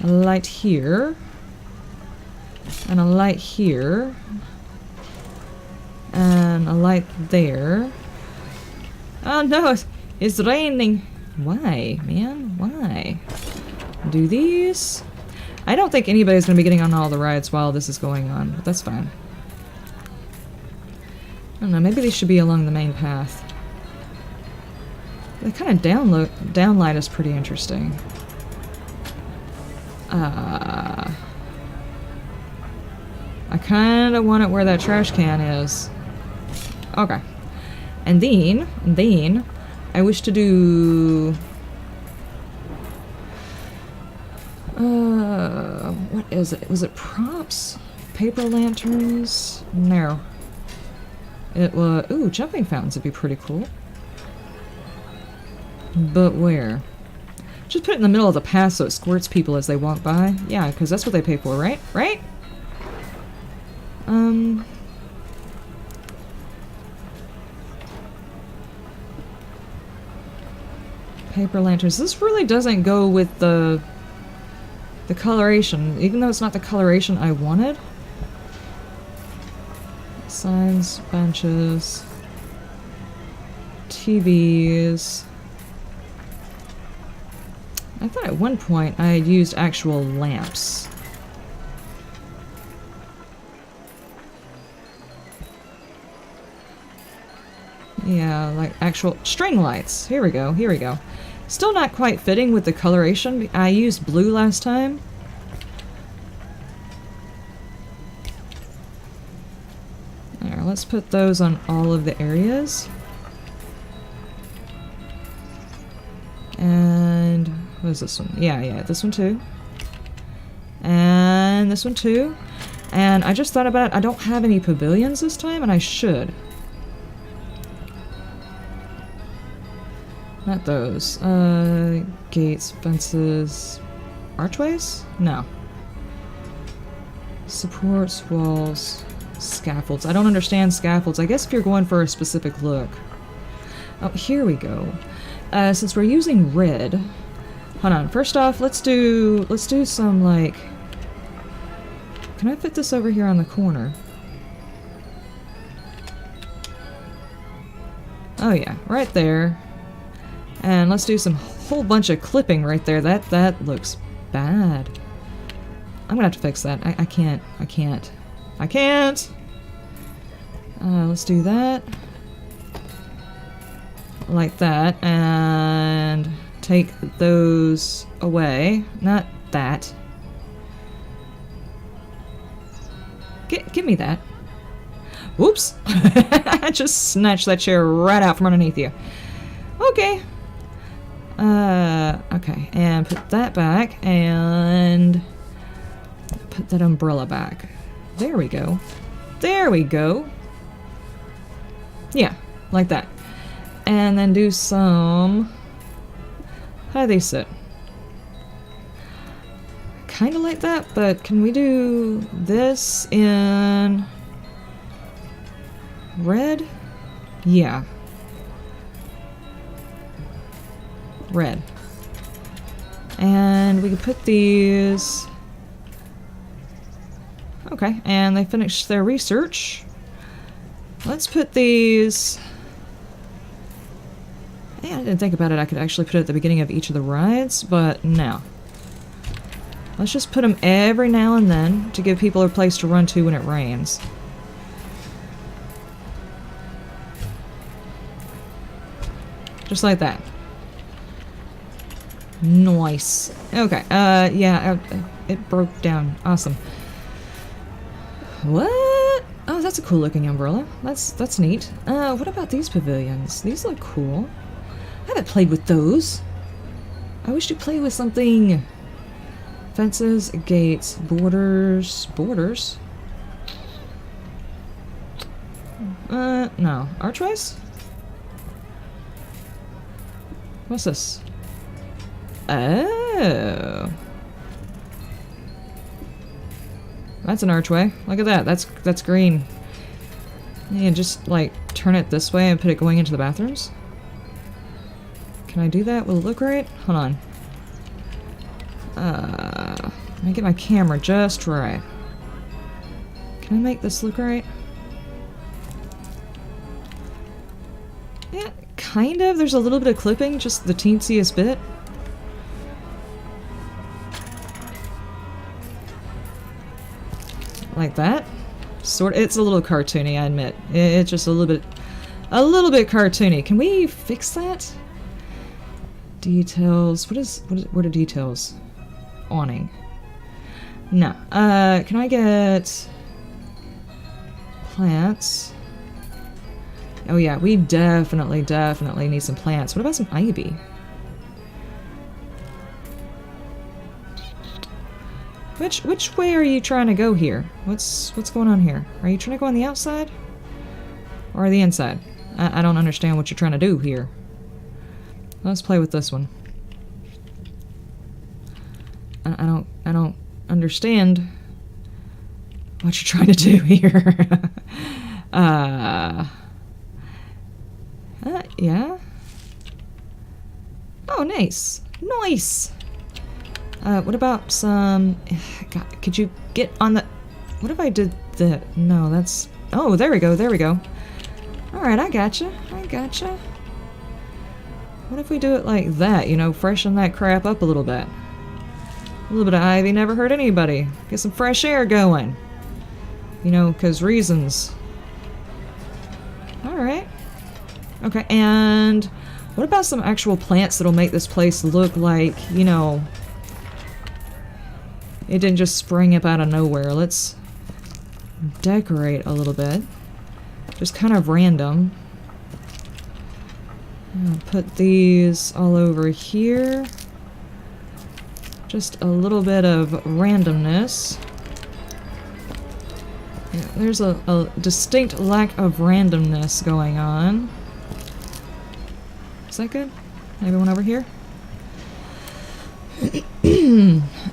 [SPEAKER 1] a light here, and a light here, and a light there. Oh no, it's raining. Why, man? Why? Do these? I don't think anybody's going to be getting on all the rides while this is going on, but that's fine. I don't know, maybe these should be along the main path. The kind of downlight is pretty interesting. I kind of want it where that trash can is. Okay. And then, I wish to do... what is it? Was it props? Paper lanterns? No. It was... Ooh, jumping fountains would be pretty cool. But where? Just put it in the middle of the path so it squirts people as they walk by. Yeah, because that's what they pay for, right? Right? Paper lanterns. This really doesn't go with the coloration, even though it's not the coloration I wanted. Signs, benches, TVs. I thought at one point I had used actual lamps. Yeah, like actual string lights. Here we go, here we go. Still not quite fitting with the coloration. I used blue last time. There, let's put those on all of the areas. And what is this one? Yeah, this one too. And this one too. And I just thought about it, I don't have any pavilions this time, and I should. Not those. Gates, fences, archways? No. Supports, walls, scaffolds. I don't understand scaffolds. I guess if you're going for a specific look. Oh, here we go. Since we're using red, hold on. First off, let's do some like. Can I fit this over here on the corner? Oh yeah, right there. And let's do some whole bunch of clipping right there. That looks bad. I'm gonna have to fix that. I can't. Let's do that. Like that. And take those away. Not that. Give me that. Whoops! I just snatched that chair right out from underneath you. Okay. Okay, and put that back, and put that umbrella back. There we go. There we go. Yeah, like that. And then do some... How do they sit? Kinda like that, but can we do this in... red? Yeah. Red. And we could put these... Okay, and they finished their research. Let's put these... Yeah, I didn't think about it. I could actually put it at the beginning of each of the rides, but no. Let's just put them every now and then to give people a place to run to when it rains. Just like that. Nice. Okay, yeah, it broke down. Awesome. What? Oh, that's a cool looking umbrella. That's neat. What about these pavilions? These look cool. I haven't played with those. I wish to play with something. Fences, gates, borders. Borders? No. Archways? What's this? Oh. That's an archway. Look at that. That's green. Yeah, just like turn it this way and put it going into the bathrooms. Can I do that? Will it look right? Hold on. Let me get my camera just right. Can I make this look right? Yeah, kind of. There's a little bit of clipping, just the teensiest bit. Like that. Sort of, it's a little cartoony, I admit. It's just a little bit cartoony. Can we fix that? Details. What are details? Awning. No. Can I get plants? Oh yeah, we definitely need some plants. What about some ivy? Which way are you trying to go here? What's going on here? Are you trying to go on the outside? Or the inside? I don't understand what you're trying to do here. Let's play with this one. I don't understand what you're trying to do here. Yeah. Oh, nice. Nice. What about some... God, could you get on the... What if I did the... No, that's... Oh, there we go, there we go. Alright, I gotcha. I gotcha. What if we do it like that, you know, freshen that crap up a little bit? A little bit of ivy never hurt anybody. Get some fresh air going. You know, because reasons. Alright. Okay, and what about some actual plants that'll make this place look like, you know... It didn't just spring up out of nowhere. Let's decorate a little bit. Just kind of random. I'll put these all over here. Just a little bit of randomness. Yeah, there's a distinct lack of randomness going on. Is that good? Maybe one over here?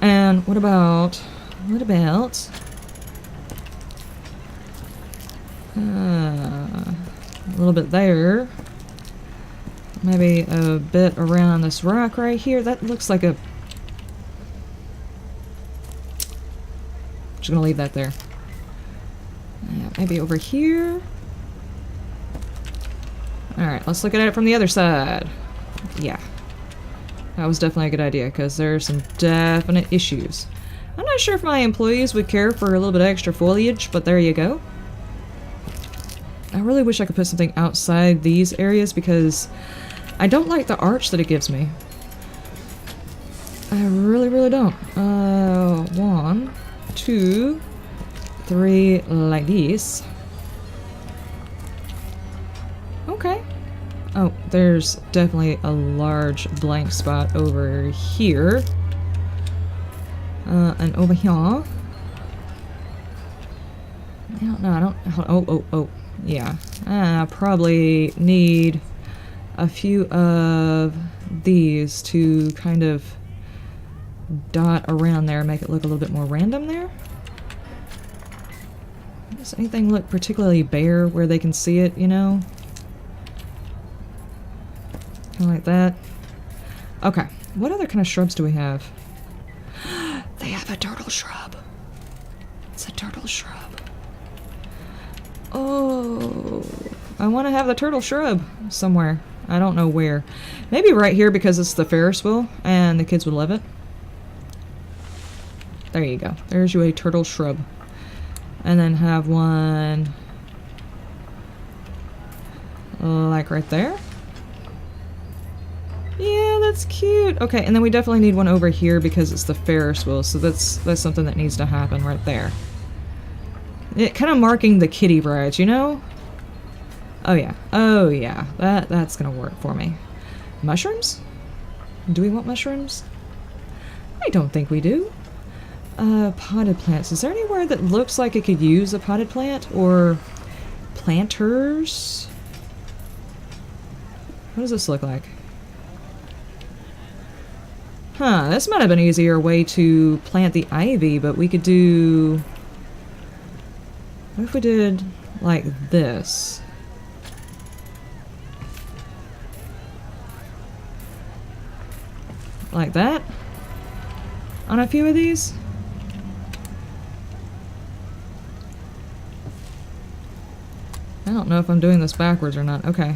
[SPEAKER 1] And what about a little bit there. Maybe a bit around this rock right here. That looks like a... Just gonna leave that there. Yeah, maybe over here. Alright, let's look at it from the other side. Yeah. That was definitely a good idea, because there are some definite issues. I'm not sure if my employees would care for a little bit of extra foliage, but there you go. I really wish I could put something outside these areas, because I don't like the arch that it gives me. I really don't. 1, 2, 3 like this. Okay. Oh, there's definitely a large blank spot over here. And over here. I don't know, I don't... Oh. Yeah. I probably need a few of these to kind of dot around there, make it look a little bit more random there. Does anything look particularly bare where they can see it, you know? Kind of like that. Okay. What other kind of shrubs do we have? They have a turtle shrub. It's a turtle shrub. Oh, I want to have the turtle shrub somewhere. I don't know where. Maybe right here because it's the Ferris wheel and the kids would love it. There you go. There's you a turtle shrub. And then have one like right there. Yeah, that's cute. Okay, and then we definitely need one over here because it's the Ferris wheel, so that's something that needs to happen right there. It kind of marking the kitty rides, you know? Oh yeah. Oh yeah. That's gonna work for me. Mushrooms? Do we want mushrooms? I don't think we do. Potted plants. Is there anywhere that looks like it could use a potted plant? Or planters? What does this look like? Huh, this might have been an easier way to plant the ivy, but we could do... What if we did like this? Like that? On a few of these? I don't know if I'm doing this backwards or not. Okay.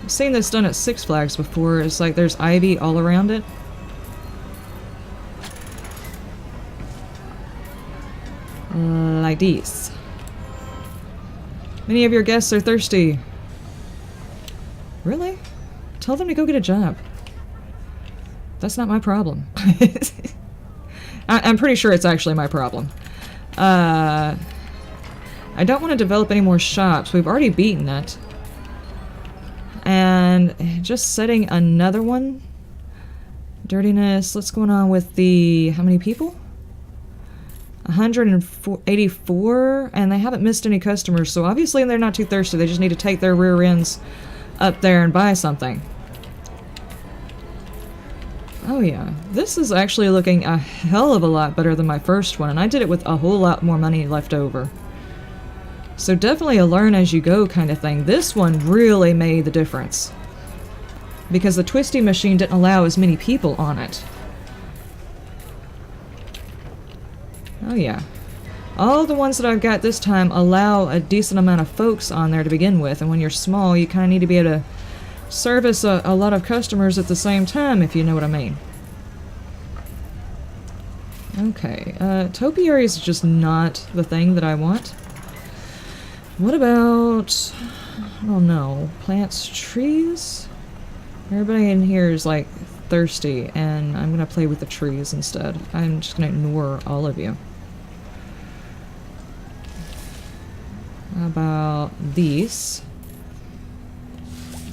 [SPEAKER 1] I've seen this done at Six Flags before. It's like there's ivy all around it. Like these. Many of your guests are thirsty. Really? Tell them to go get a job. That's not my problem. I'm pretty sure it's actually my problem. I don't want to develop any more shops. We've already beaten it. And just setting another one. Dirtiness. What's going on with the... How many people? 184, and they haven't missed any customers, so obviously they're not too thirsty. They just need to take their rear ends up there and buy something. Oh yeah, this is actually looking a hell of a lot better than my first one, and I did it with a whole lot more money left over. So definitely a learn as you go kind of thing. This one really made the difference. Because the twisty machine didn't allow as many people on it. Oh yeah. All the ones that I've got this time allow a decent amount of folks on there to begin with, and when you're small you kind of need to be able to service a lot of customers at the same time, if you know what I mean. Okay, topiary is just not the thing that I want. What about, I don't know, plants, trees? Everybody in here is like thirsty, and I'm gonna play with the trees instead. I'm just gonna ignore all of you. How about these?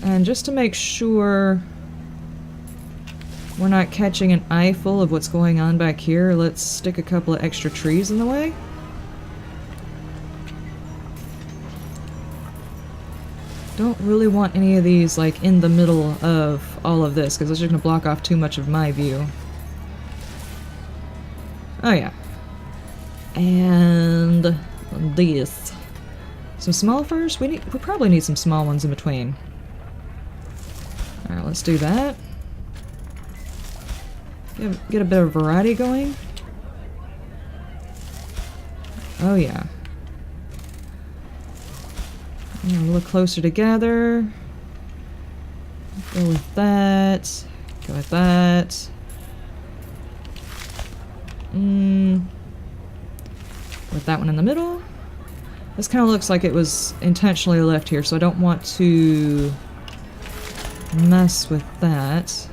[SPEAKER 1] And just to make sure we're not catching an eye full of what's going on back here, let's stick a couple of extra trees in the way. Don't really want any of these like in the middle of all of this, because it's just going to block off too much of my view. Oh yeah. And these. Some small first? We probably need some small ones in between. Alright, let's do that. Get a bit of variety going. Oh yeah. A little closer together. Go with that. Go with that. With that one in the middle. This kind of looks like it was intentionally left here, so I don't want to mess with that.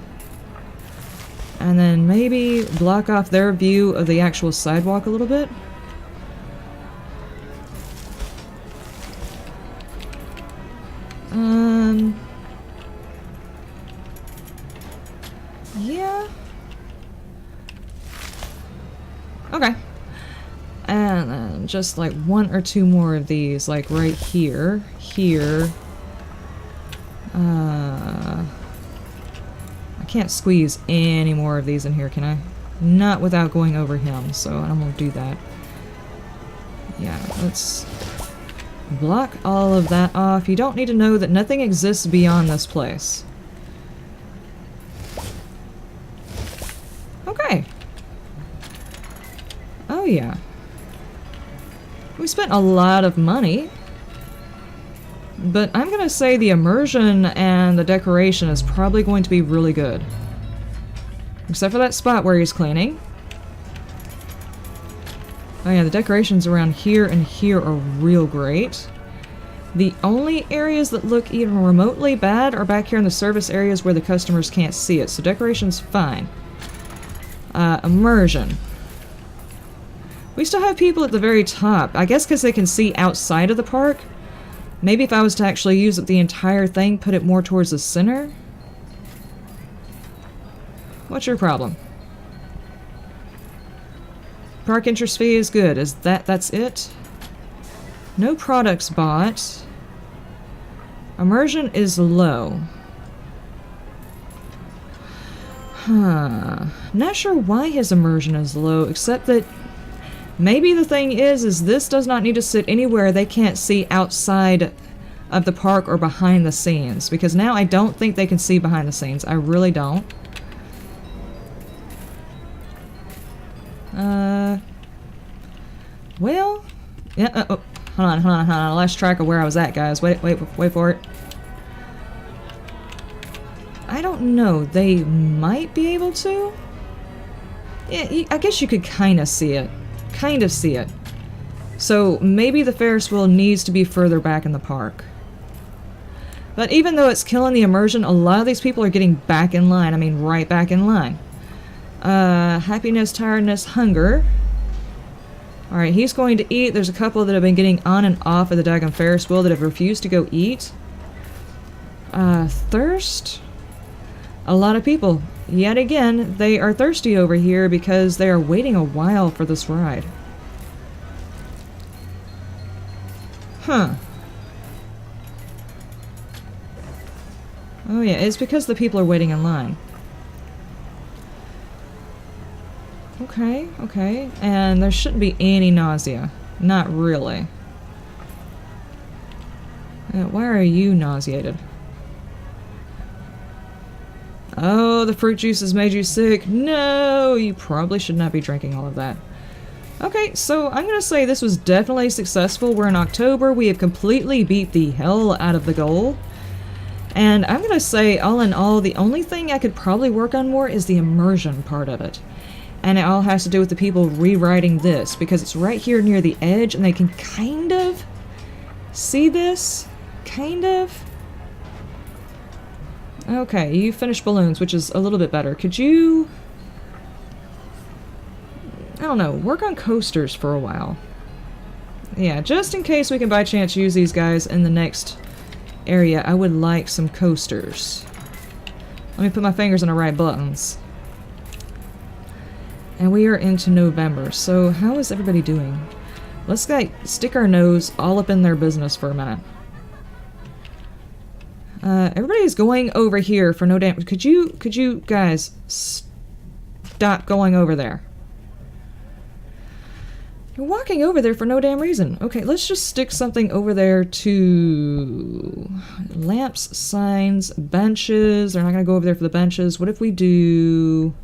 [SPEAKER 1] And then maybe block off their view of the actual sidewalk a little bit. Yeah. Okay. And then just like one or two more of these, like right here, here. I can't squeeze any more of these in here, can I? Not without going over him, so I'm gonna do that. Yeah, let's block all of that off. You don't need to know that nothing exists beyond this place. Okay. Oh yeah. We spent a lot of money. But I'm gonna say the immersion and the decoration is probably going to be really good. Except for that spot where he's cleaning. Oh yeah, the decorations around here and here are real great. The only areas that look even remotely bad are back here in the service areas where the customers can't see it, so decoration's fine. Immersion. We still have people at the very top, I guess because they can see outside of the park. Maybe if I was to actually use the entire thing, put it more towards the center? What's your problem? Park interest fee is good. That's it? No products bought. Immersion is low. Huh. Not sure why his immersion is low, except that maybe the thing is this does not need to sit anywhere they can't see outside of the park or behind the scenes. Because now I don't think they can see behind the scenes. I really don't. Well... Yeah, oh, hold on. I lost track of where I was at, guys. Wait for it. I don't know. They might be able to? Yeah, I guess you could kind of see it. Kind of see it. So maybe the Ferris wheel needs to be further back in the park. But even though it's killing the immersion, a lot of these people are getting back in line. I mean, right back in line. Happiness, tiredness, hunger. Alright, he's going to eat. There's a couple that have been getting on and off of the daggone Ferris wheel that have refused to go eat. Thirst? A lot of people. Yet again, they are thirsty over here because they are waiting a while for this ride. Huh. Oh yeah, it's because the people are waiting in line. Okay. And there shouldn't be any nausea. Not really. Why are you nauseated? Oh, the fruit juice has made you sick. No, you probably should not be drinking all of that. Okay, so I'm gonna say this was definitely successful. We're in October. We have completely beat the hell out of the goal. And I'm gonna say, all in all, the only thing I could probably work on more is the immersion part of it. And it all has to do with the people rewriting this, because it's right here near the edge, and they can kind of see this. Kind of. Okay, you finished balloons, which is a little bit better. Could you... I don't know, work on coasters for a while. Yeah, just in case we can by chance use these guys in the next area, I would like some coasters. Let me put my fingers on the right buttons. And we are into November, so how is everybody doing? Let's like stick our nose all up in their business for a minute. Everybody's going over here for no damn... Could you guys stop going over there? You're walking over there for no damn reason. Okay, let's just stick something over there to... Lamps, signs, benches. They're not gonna go over there for the benches. What if we do...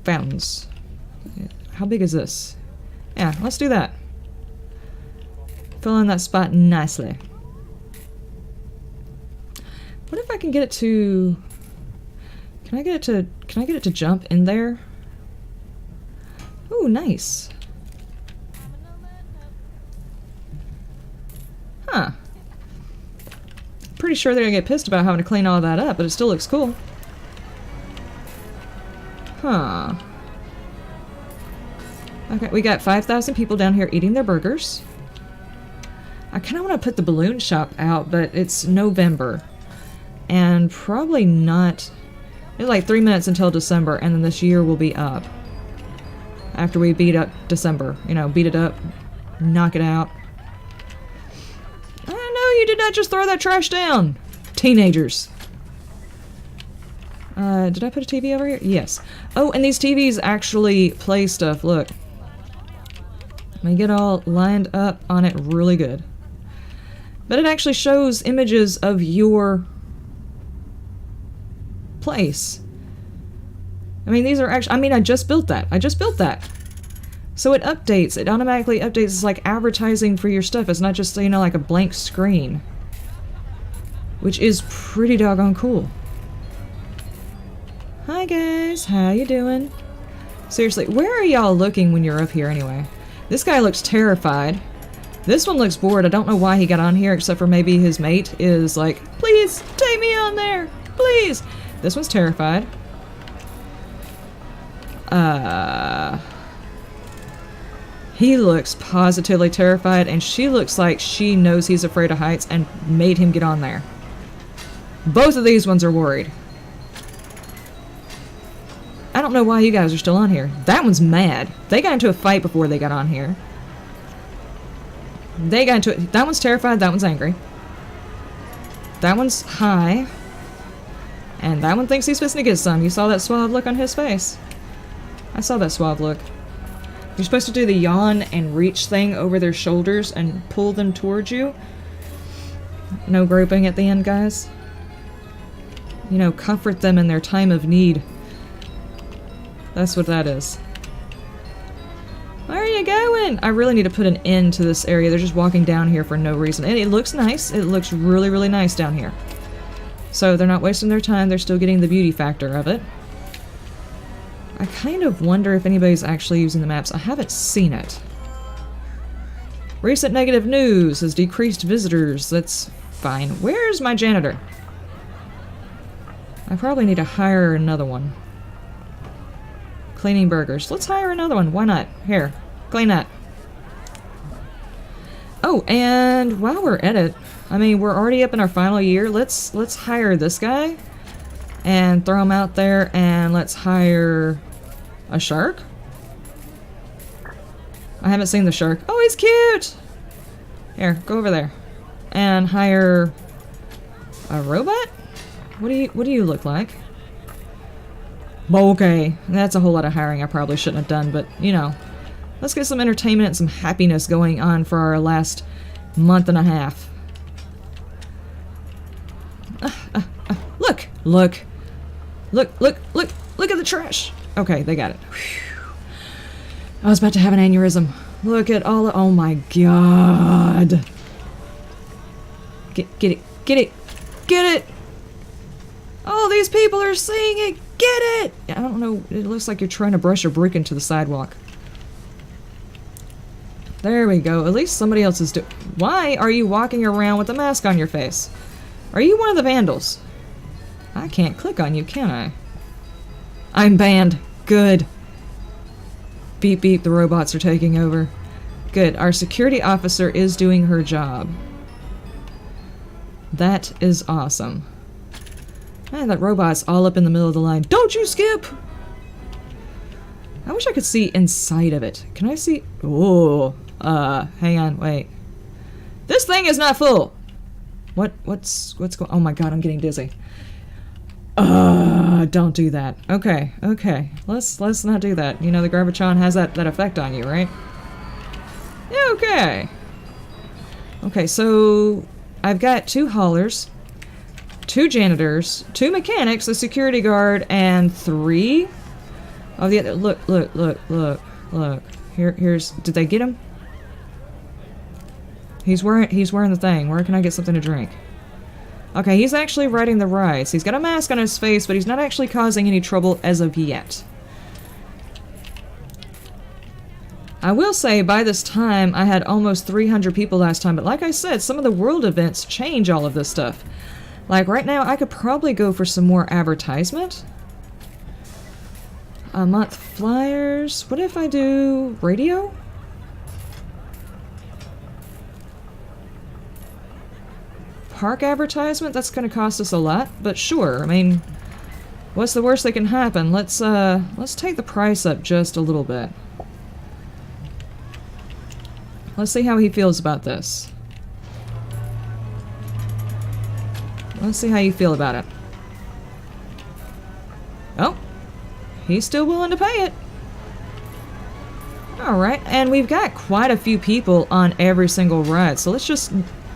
[SPEAKER 1] fountains. How big is this? Yeah, let's do that. Fill in that spot nicely. What if I can get it to... Can I get it to jump in there? Ooh, nice. Huh. Pretty sure they're gonna get pissed about having to clean all that up, but it still looks cool. Huh. Okay, we got 5,000 people down here eating their burgers. I kind of want to put the balloon shop out, but it's November. And probably not... It's like 3 minutes until December, and then this year will be up. After we beat up December. You know, beat it up. Knock it out. I know you did not just throw that trash down! Teenagers. Did I put a TV over here? Yes. Oh, and these TVs actually play stuff. Look. Let me get all lined up on it really good. But it actually shows images of your place. I mean, these are actually... I mean, I just built that. I just built that. So it updates. It automatically updates. It's like advertising for your stuff. It's not just, you know, like a blank screen. Which is pretty doggone cool. Hi guys, how you doing? Seriously, where are y'all looking when you're up here anyway? This guy looks terrified. This one looks bored. I don't know why he got on here, except for maybe his mate is like, please, take me on there, please. This one's terrified. He looks positively terrified, and she looks like she knows he's afraid of heights and made him get on there. Both of these ones are worried. I don't know why you guys are still on here. That one's mad. They got into a fight before they got on here. They got into it. That one's terrified. That one's angry. That one's high. And that one thinks he's fixing to get some. You saw that suave look on his face. I saw that suave look. You're supposed to do the yawn and reach thing over their shoulders and pull them towards you. No groping at the end, guys. You know, comfort them in their time of need. That's what that is. Where are you going? I really need to put an end to this area. They're just walking down here for no reason. And it looks nice. It looks really, really nice down here. So they're not wasting their time. They're still getting the beauty factor of it. I kind of wonder if anybody's actually using the maps. I haven't seen it. Recent negative news has decreased visitors. That's fine. Where's my janitor? I probably need to hire another one. Cleaning burgers. Let's hire another one. Why not? Here. Clean that. Oh, and while we're at it, I mean, we're already up in our final year. Let's hire this guy and throw him out there, and let's hire a shark. I haven't seen the shark. Oh, he's cute! Here, go over there. And hire a robot? What do you look like? Okay, that's a whole lot of hiring I probably shouldn't have done, but, you know. Let's get some entertainment and some happiness going on for our last month and a half. Look! Look! Look at the trash! Okay, they got it. Whew. I was about to have an aneurysm. Look at all the... Oh my god! Get it! Oh, these people are seeing it! Get it! I don't know, it looks like you're trying to brush a brick into the sidewalk. There we go. At least somebody else is doing... Why are you walking around with a mask on your face? Are you one of the vandals? I can't click on you, can I? I'm banned. Good. Beep beep, the robots are taking over. Good. Our security officer is doing her job. That is awesome. Man, that robot's all up in the middle of the line. Don't you skip! I wish I could see inside of it. Can I see? Oh, hang on, wait. This thing is not full! What's going... Oh my god, I'm getting dizzy. Don't do that. Okay. Let's not do that. You know, the Gravitron has that effect on you, right? Yeah, okay. Okay, so I've got 2 haulers, 2 janitors, 2 mechanics, a security guard, and 3 of the other... Look. Here's... Did they get him? He's wearing the thing. Where can I get something to drink? Okay, he's actually riding the rides. He's got a mask on his face, but he's not actually causing any trouble as of yet. I will say, by this time, I had almost 300 people last time, but like I said, some of the world events change all of this stuff. Like, right now, I could probably go for some more advertisement. A month flyers. What if I do radio? Park advertisement? That's going to cost us a lot, but sure. I mean, what's the worst that can happen? Let's take the price up just a little bit. Let's see how he feels about this. Let's see how you feel about it. Oh, he's still willing to pay it. Alright, and we've got quite a few people on every single ride, so let's just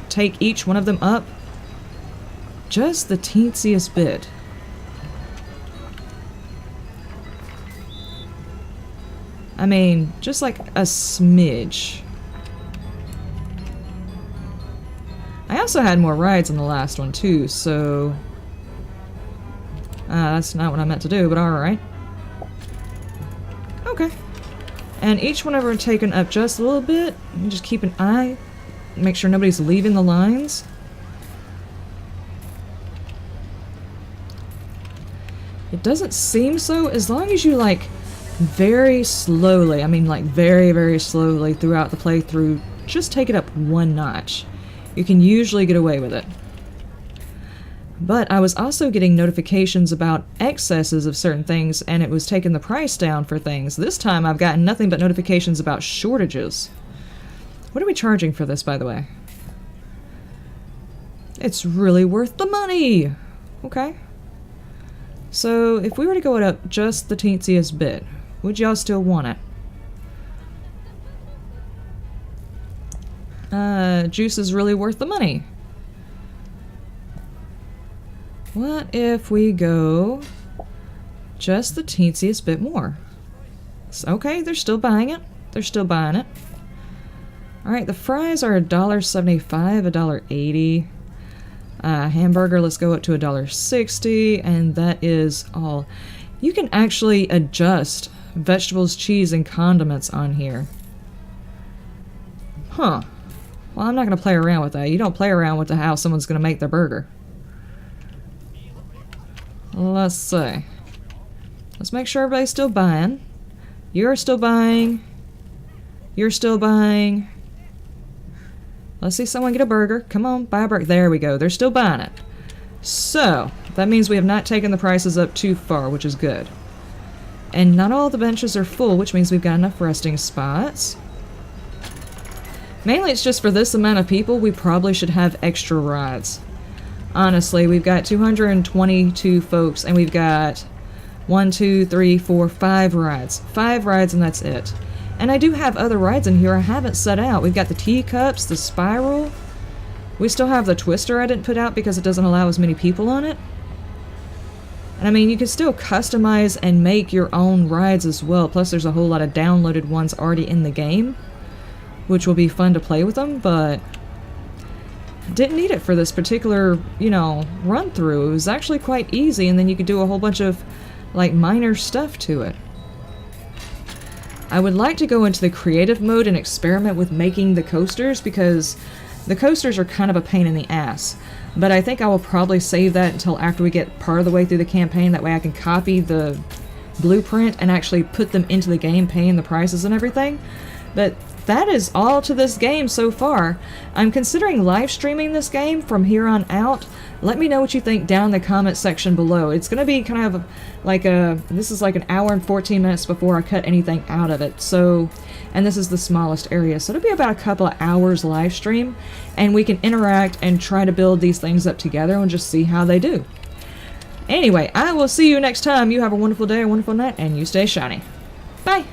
[SPEAKER 1] take each one of them up just the teensiest bit. I mean, just like a smidge. I also had more rides in the last one too, so that's not what I meant to do, but alright. Okay. And each one of them are taken up just a little bit. You just keep an eye, make sure nobody's leaving the lines. It doesn't seem so, as long as you like very slowly, I mean like very, very slowly throughout the playthrough, just take it up one notch. You can usually get away with it. But I was also getting notifications about excesses of certain things, and it was taking the price down for things. This time I've gotten nothing but notifications about shortages. What are we charging for this, by the way? It's really worth the money! Okay. So, if we were to go it up just the teensiest bit, would y'all still want it? Juice is really worth the money. What if we go just the teensiest bit more? Okay, they're still buying it. They're still buying it. Alright, the fries are $1.75, $1.80. Hamburger, let's go up to $1.60, and that is all. You can actually adjust vegetables, cheese, and condiments on here. Huh. Well, I'm not going to play around with that. You don't play around with how someone's going to make their burger. Let's see. Let's make sure everybody's still buying. You're still buying. You're still buying. Let's see someone get a burger. Come on, buy a burger. There we go. They're still buying it. So, that means we have not taken the prices up too far, which is good. And not all the benches are full, which means we've got enough resting spots. Mainly it's just for this amount of people, we probably should have extra rides. Honestly, we've got 222 folks, and we've got 1, 2, 3, 4, 5 rides. 5 rides, and that's it. And I do have other rides in here I haven't set out. We've got the teacups, the spiral. We still have the twister I didn't put out because it doesn't allow as many people on it. And I mean, you can still customize and make your own rides as well. Plus, there's a whole lot of downloaded ones already in the game, which will be fun to play with them, but didn't need it for this particular, you know, run through. It was actually quite easy, and then you could do a whole bunch of, like, minor stuff to it. I would like to go into the creative mode and experiment with making the coasters, because the coasters are kind of a pain in the ass. But I think I will probably save that until after we get part of the way through the campaign. That way I can copy the blueprint and actually put them into the game, paying the prices and everything. But that is all to this game so far. I'm considering live streaming this game from here on out. Let me know what you think down in the comment section below. It's going to be kind of like this is like an hour and 14 minutes before I cut anything out of it. So, and this is the smallest area. So it'll be about a couple of hours live stream, and we can interact and try to build these things up together and just see how they do. Anyway, I will see you next time. You have a wonderful day, a wonderful night, and you stay shiny. Bye!